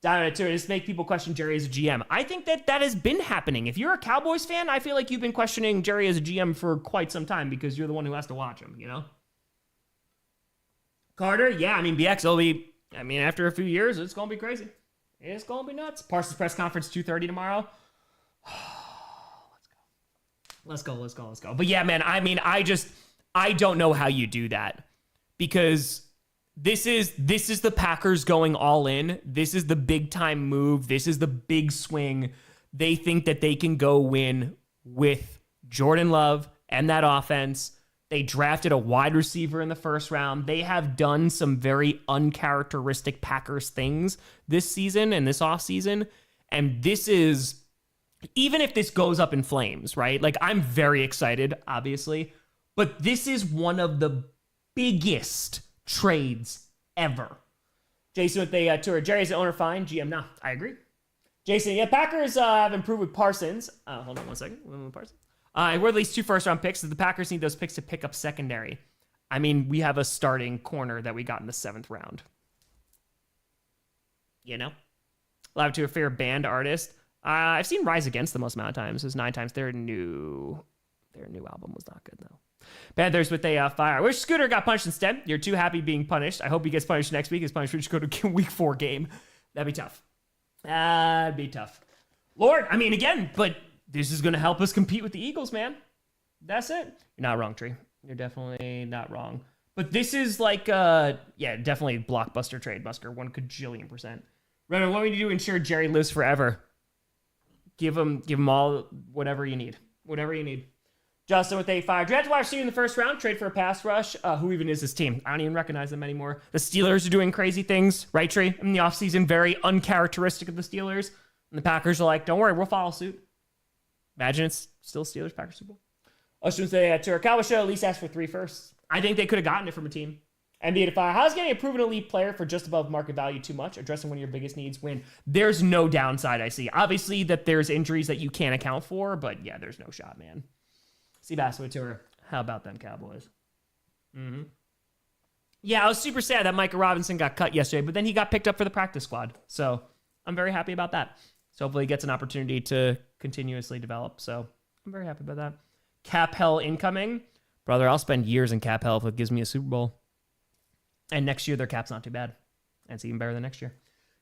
Down to just make people question Jerry as a GM. I think that has been happening. If you're a Cowboys fan, I feel like you've been questioning Jerry as a GM for quite some time because you're the one who has to watch him, Carter, yeah, I mean, BX will be... after a few years, it's going to be crazy. It's going to be nuts. Parsons press conference 2:30 tomorrow. Let's go. But yeah, man, I don't know how you do that because this is the Packers going all in. This is the big time move. This is the big swing. They think that they can go win with Jordan Love and that offense. They drafted a wide receiver in the first round. They have done some very uncharacteristic Packers things this season and this offseason. And this is, even if this goes up in flames, right? Like, I'm very excited, obviously. But this is one of the biggest trades ever. Jason with the tour. Jerry's the owner, fine. GM, nah. I agree. Jason, yeah, Packers have improved with Parsons. Hold on one second. With Parsons. We're at least 2 first-round picks. The Packers need those picks to pick up secondary. I mean, we have a starting corner that we got in the 7th round. Allowed to a fair band artist. I've seen Rise Against the most amount of times. It was 9 times. Their new album was not good, though. Panthers with a fire. I wish Scooter got punished instead. You're too happy being punished. I hope he gets punished next week. His punishment should go to week 4 game. That'd be tough. That'd be tough. Lord, again, but... this is going to help us compete with the Eagles, man. That's it. You're not wrong, Tree. You're definitely not wrong. But this is like, definitely blockbuster trade, Musker. 1 kajillion%. Remember, what we need to do to ensure Jerry lives forever. Give him all whatever you need. Whatever you need. Justin with a fire. Draft wide receiver in the first round. Trade for a pass rush. Who even is this team? I don't even recognize them anymore. The Steelers are doing crazy things, right, Trey? In the offseason, very uncharacteristic of the Steelers. And the Packers are like, don't worry, we'll follow suit. Imagine it's still Steelers, Packers Super Bowl. Ocean say to our Cowboys show, at least ask for 3 firsts. I think they could have gotten it from a team. NBA to fire. How's getting a proven elite player for just above market value too much? Addressing one of your biggest needs when there's no downside I see. Obviously that there's injuries that you can't account for, but yeah, there's no shot, man. See basketball tour. How about them Cowboys? Yeah, I was super sad that Micah Robinson got cut yesterday, but then he got picked up for the practice squad. So I'm very happy about that. So hopefully he gets an opportunity to continuously develop. So I'm very happy about that. Cap hell incoming. Brother, I'll spend years in cap hell if it gives me a Super Bowl. And next year, their cap's not too bad. And it's even better than next year.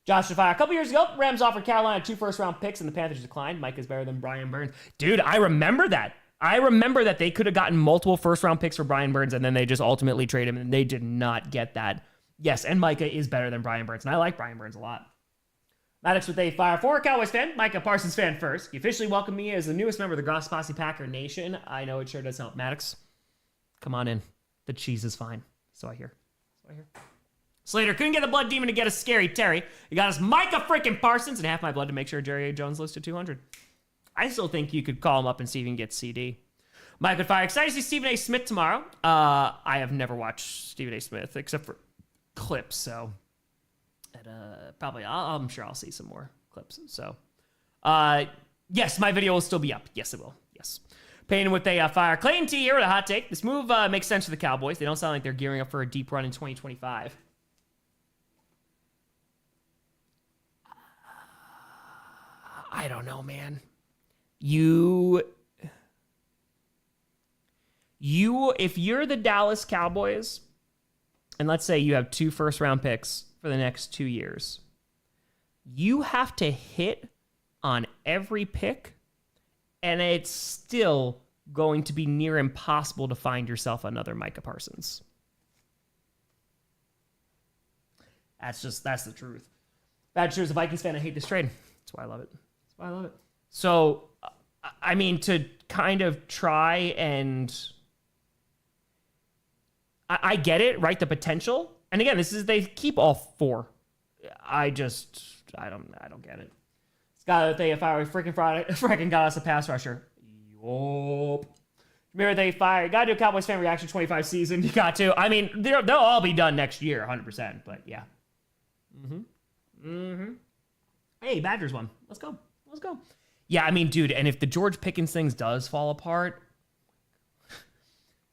Josh Defy. A couple years ago, Rams offered Carolina 2 first-round picks, and the Panthers declined. Mike is better than Brian Burns. Dude, I remember that. I remember that they could have gotten multiple first-round picks for Brian Burns, and then they just ultimately traded him, and they did not get that. Yes, and Micah is better than Brian Burns, and I like Brian Burns a lot. Maddox with a fire. Former Cowboys fan, Micah Parsons fan first. You officially welcome me as the newest member of the Grossi Posse Packer Nation. I know it sure does help. Maddox, come on in. The cheese is fine. So I hear. Slater couldn't get the blood demon to get us scary Terry. He got us Micah freaking Parsons and half my blood to make sure Jerry A. Jones lives to 200. I still think you could call him up and see if he can get CD. Mike would fire. Excited to see Stephen A. Smith tomorrow. I have never watched Stephen A. Smith except for clips, so probably I'm sure I'll see some more clips. So, yes, my video will still be up. Yes, it will. Yes. Payne with a fire. Clayton T here with a hot take. This move makes sense for the Cowboys. They don't sound like they're gearing up for a deep run in 2025. I don't know, man. If you're the Dallas Cowboys, and let's say you have 2 first-round picks for the next 2 years, you have to hit on every pick, and it's still going to be near impossible to find yourself another Micah Parsons. That's the truth. Bad sure as a Vikings fan, I hate this trade. That's why I love it. So, I mean, to kind of try and... I get it, right? The potential. And again, they keep all 4. I don't get it. Scott, if I were freaking got us a pass rusher. Yup. Remember they fired. Got to do a Cowboys fan reaction 25 season. You got to. I mean, they'll all be done next year, 100%. But yeah. Hey, Badgers won. Let's go. Yeah, I mean, dude, and if the George Pickens things does fall apart.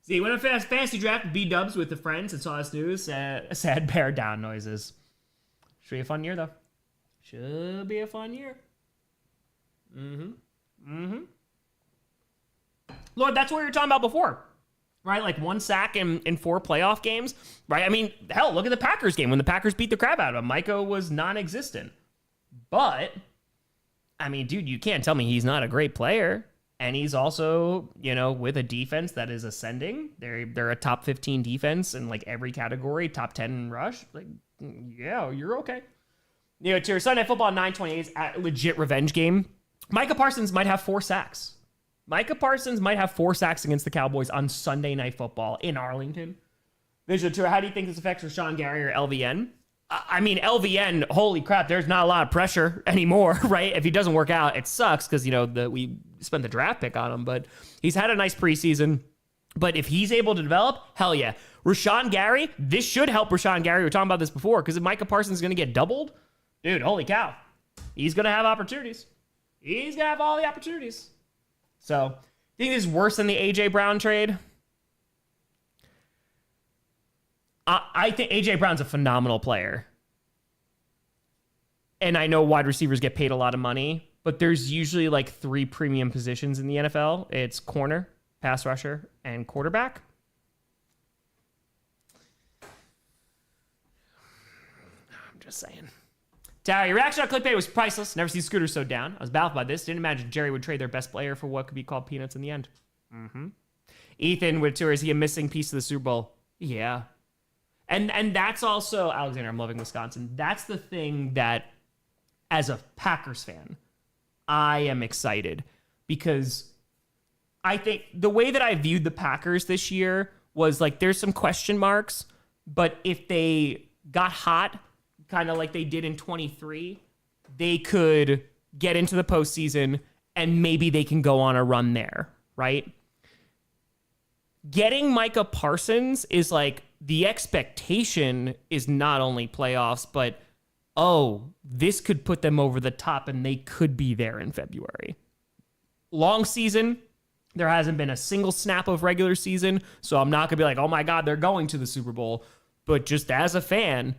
See, when a fantasy draft B-dubs with the friends and saw this news, sad bear down noises. Should be a fun year, though. Should be a fun year. Lord, that's what we were talking about before, right? Like 1 sack in 4 playoff games, right? I mean, hell, look at the Packers game. When the Packers beat the crap out of him, Micah was non-existent. But, I mean, dude, you can't tell me he's not a great player. And he's also, with a defense that is ascending. They're a top 15 defense in like every category, top 10 in rush. Like, yeah, you're okay. To your Sunday Night Football 9/28 is a legit revenge game. Micah Parsons might have 4 sacks. Micah Parsons might have 4 sacks against the Cowboys on Sunday Night Football in Arlington. Visual tour. How do you think this affects Rashawn Gary or LVN? I mean, LVN, holy crap, there's not a lot of pressure anymore, right? If he doesn't work out, it sucks because, we spent the draft pick on him, but he's had a nice preseason. But if he's able to develop, hell yeah. Rashawn Gary, this should help Rashawn Gary. We were talking about this before because if Micah Parsons is going to get doubled, dude, holy cow. He's going to have opportunities. He's going to have all the opportunities. So, think this is worse than the A.J. Brown trade? I think A.J. Brown's a phenomenal player. And I know wide receivers get paid a lot of money, but there's usually like 3 premium positions in the NFL. It's corner, pass rusher, and quarterback. I'm just saying. Tara, your reaction on clickbait was priceless. Never seen Scooter so down. I was baffled by this. Didn't imagine Jerry would trade their best player for what could be called peanuts in the end. Ethan with tour, is he a missing piece of the Super Bowl? Yeah. And that's also, Alexander, I'm loving Wisconsin. That's the thing that, as a Packers fan, I am excited because I think the way that I viewed the Packers this year was like there's some question marks, but if they got hot, kind of like they did in 23, they could get into the postseason and maybe they can go on a run there, right? Getting Micah Parsons is like the expectation is not only playoffs, but this could put them over the top and they could be there in February. Long season, there hasn't been a single snap of regular season, so I'm not going to be like, oh my God, they're going to the Super Bowl. But just as a fan,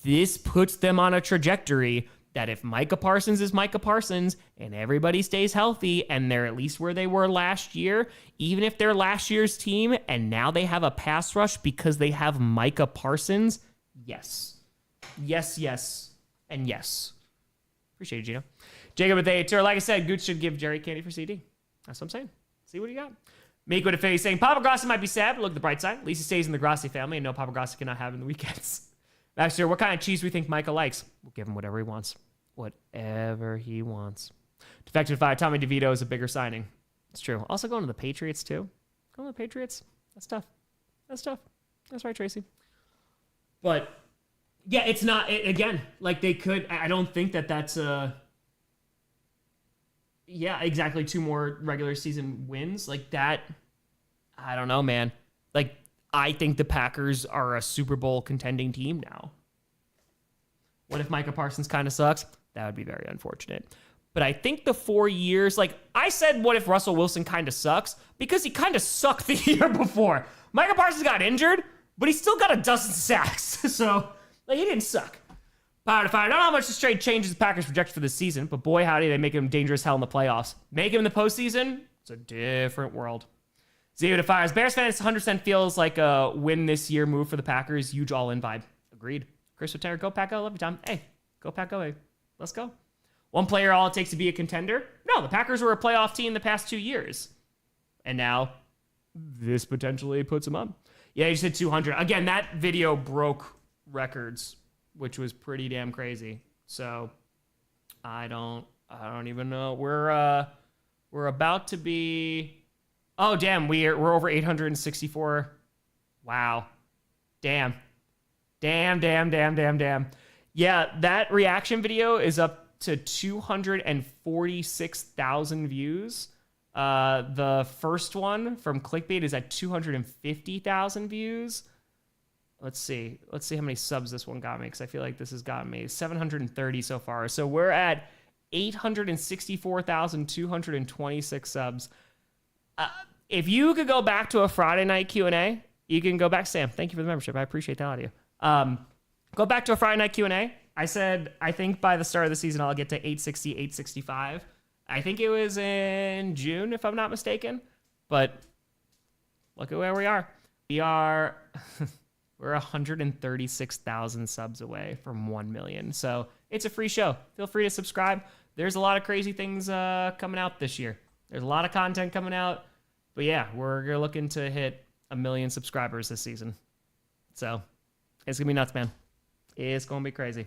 this puts them on a trajectory that if Micah Parsons is Micah Parsons and everybody stays healthy and they're at least where they were last year, even if they're last year's team and now they have a pass rush because they have Micah Parsons, yes. Yes, yes, and yes. Appreciate it, Gino. Jacob with a tour. Like I said, Gooch should give Jerry candy for CD. That's what I'm saying. See what he got. Make what a face saying, Papa Grossi might be sad, but look at the bright side. At least he stays in the Grossi family and no Papa Grossi cannot have in the weekends. Max here, what kind of cheese do we think Micah likes? We'll give him whatever he wants. Whatever he wants. Defected 5, Tommy DeVito is a bigger signing. It's true. Also going to the Patriots, too. Going to the Patriots. That's tough. That's tough. That's right, Tracy. But, yeah, it's not, again, like they could, I don't think that's exactly 2 more regular season wins. Like that, I don't know, man. Like, I think the Packers are a Super Bowl contending team now. What if Micah Parsons kind of sucks? That would be very unfortunate. But I think the 4 years, like I said, what if Russell Wilson kind of sucks? Because he kind of sucked the year before. Micah Parsons got injured, but he still got a dozen sacks. So, like, he didn't suck. Power to fire. I don't know how much this trade changes the Packers' projection for this season, but boy, howdy, they make him dangerous hell in the playoffs. Make him in the postseason, it's a different world. Zero to fires. Bears fans 100% feels like a win this year move for the Packers. Huge all-in vibe. Agreed. Chris Whitaker, go Pack, go. Love you, Tom. Hey, go Pack, go. Hey, let's go. One player, all it takes to be a contender? No, the Packers were a playoff team the past 2 years. And now, this potentially puts them up. Yeah, you said 200. Again, that video broke records, which was pretty damn crazy. So, I don't even know. We're about to be... Oh, damn, we're over 864. Wow. Damn. Damn. Yeah, that reaction video is up to 246,000 views. The first one from Clickbait is at 250,000 views. Let's see how many subs this one got me, because I feel like this has gotten me 730 so far. So we're at 864,226 subs. If you could go back to a Friday night Q&A, you can go back. Sam, thank you for the membership. I appreciate that audio. Go back to a Friday night Q&A. I said, I think by the start of the season, I'll get to 860, 865. I think it was in June, if I'm not mistaken. But look at where we are. We're 136,000 subs away from 1 million. So it's a free show. Feel free to subscribe. There's a lot of crazy things coming out this year. There's a lot of content coming out. But yeah, we're looking to hit 1 million subscribers this season. So it's going to be nuts, man. It's going to be crazy.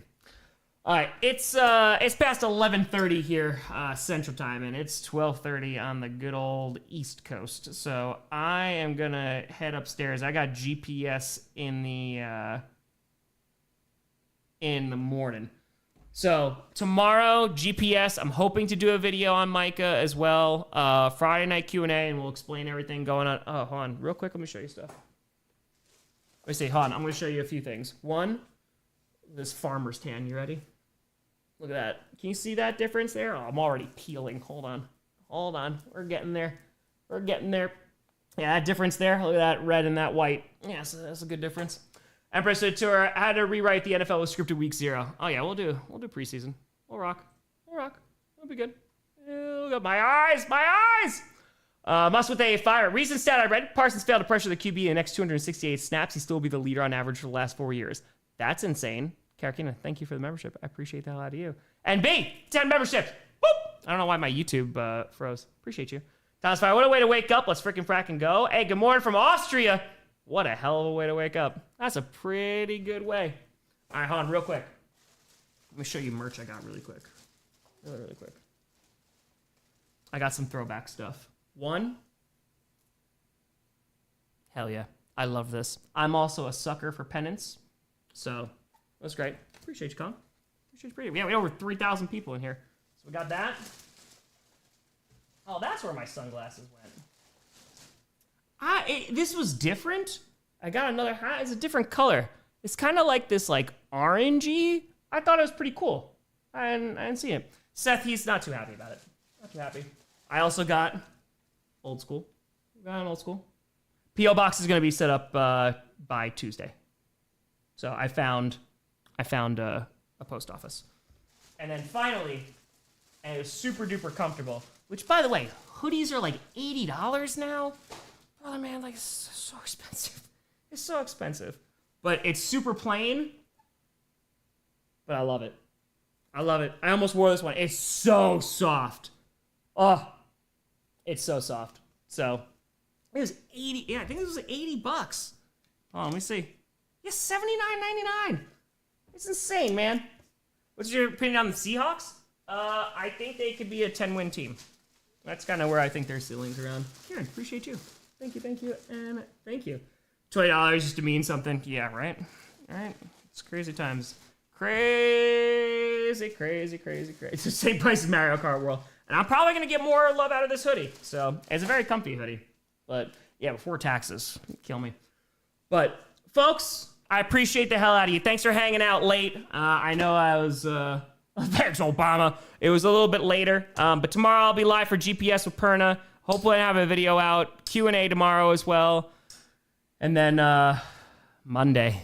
All right, it's past 11:30 here Central Time, and it's 12:30 on the good old East Coast. So I am going to head upstairs. I got GPS in the morning. So tomorrow, GPS, I'm hoping to do a video on Micah as well. Friday night Q&A, and we'll explain everything going on. Oh, hold on. Real quick, let me show you stuff. Let me see. Hold on. I'm going to show you a few things. One, this farmer's tan. You ready? Look at that. Can you see that difference there? Oh, I'm already peeling. Hold on. We're getting there. Yeah, that difference there. Look at that red and that white. Yeah, so that's a good difference. Empress Tour, I had to rewrite the NFL with scripted week 0. Oh yeah, we'll do preseason. We'll rock. It'll be good. Look at my eyes. Must with a fire. Recent stat I read: Parsons failed to pressure the QB in the next 268 snaps. He still will be the leader on average for the last 4 years. That's insane. Karakina, thank you for the membership. I appreciate the hell out of you. And B, 10 memberships. Boop. I don't know why my YouTube froze. Appreciate you. Thomas Fire, what a way to wake up. Let's freaking frack and go. Hey, good morning from Austria. What a hell of a way to wake up. That's a pretty good way. All right, hold on real quick. Let me show you merch I got really quick. Really quick. I got some throwback stuff. One. Hell yeah. I love this. I'm also a sucker for pennants. So, that's great. Appreciate you, Con. Appreciate you. Yeah, we have over 3,000 people in here. So we got that. Oh, that's where my sunglasses went. This was different. I got another hat. It's a different color. It's kind of like this, like, orangey. I thought it was pretty cool. I didn't see it. Seth, he's not too happy about it. Not too happy. I also got old school. Got an old school. P.O. box is going to be set up by Tuesday. So I found a post office. And then finally, and it was super duper comfortable, which, by the way, hoodies are like $80 now. Brother, man, like, it's so expensive. It's so expensive. But it's super plain, but I love it. I love it. I almost wore this one. It's so soft. Oh, it's so soft. So, it was 80. Yeah, I think it was like $80. Oh, let me see. Yeah, $79.99. It's insane, man. What's your opinion on the Seahawks? I think they could be a 10-win team. That's kind of where I think their ceiling's around. Kieran, appreciate you. Thank you, and thank you. $20 used to mean something. Yeah, right? All right. It's crazy times. Crazy. It's the same price as Mario Kart World. And I'm probably going to get more love out of this hoodie. So, it's a very comfy hoodie. But, yeah, before taxes. Kill me. But, folks, I appreciate the hell out of you. Thanks for hanging out late. I know I was... Thanks, Obama. It was a little bit later. But tomorrow I'll be live for GPS with Perna. Hopefully I have a video out. Q&A tomorrow as well. And then Monday.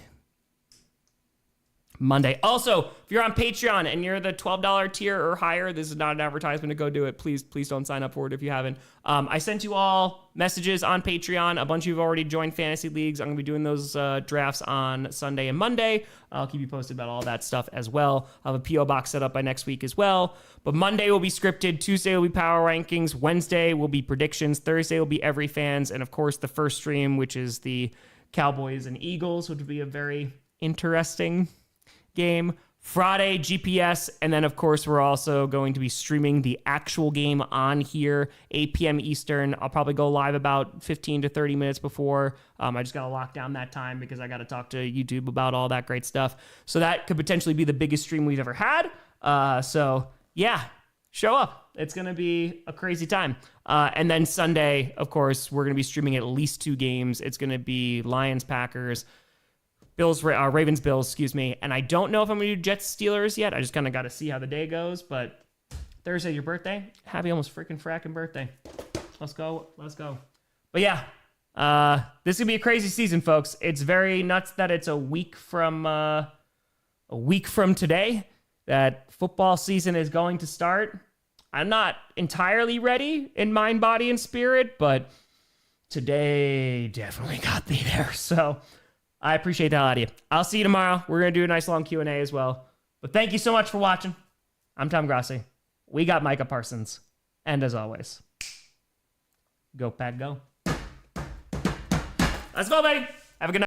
Also, if you're on Patreon and you're the $12 tier or higher, this is not an advertisement to go do it. Please don't sign up for it if you haven't. I sent you all messages on Patreon. A bunch of you have already joined fantasy leagues. I'm going to be doing those drafts on Sunday and Monday. I'll keep you posted about all that stuff as well. I'll have a P.O. box set up by next week as well. But Monday will be scripted. Tuesday will be power rankings. Wednesday will be predictions. Thursday will be every fans. And of course, the first stream, which is the Cowboys and Eagles, which will be a very interesting game. Friday, GPS, and then of course we're also going to be streaming the actual game on here, 8 p.m. Eastern. I'll probably go live about 15 to 30 minutes before. I just got to lock down that time because I got to talk to YouTube about all that great stuff. So that could potentially be the biggest stream we've ever had. So yeah, show up. It's going to be a crazy time. And then Sunday, of course, we're going to be streaming at least 2 games. It's going to be Lions, Packers, Ravens, Bills, excuse me. And I don't know if I'm going to do Jets, Steelers yet. I just kind of got to see how the day goes. But Thursday, your birthday. Happy almost freaking fracking birthday. Let's go. But yeah, this is going to be a crazy season, folks. It's very nuts that it's a week from today that football season is going to start. I'm not entirely ready in mind, body, and spirit, but today definitely got me there. So I appreciate the hell out of you. I'll see you tomorrow. We're going to do a nice long Q&A as well. But thank you so much for watching. I'm Tom Grossi. We got Micah Parsons. And as always, go Pack, go. Let's go, baby. Have a good night.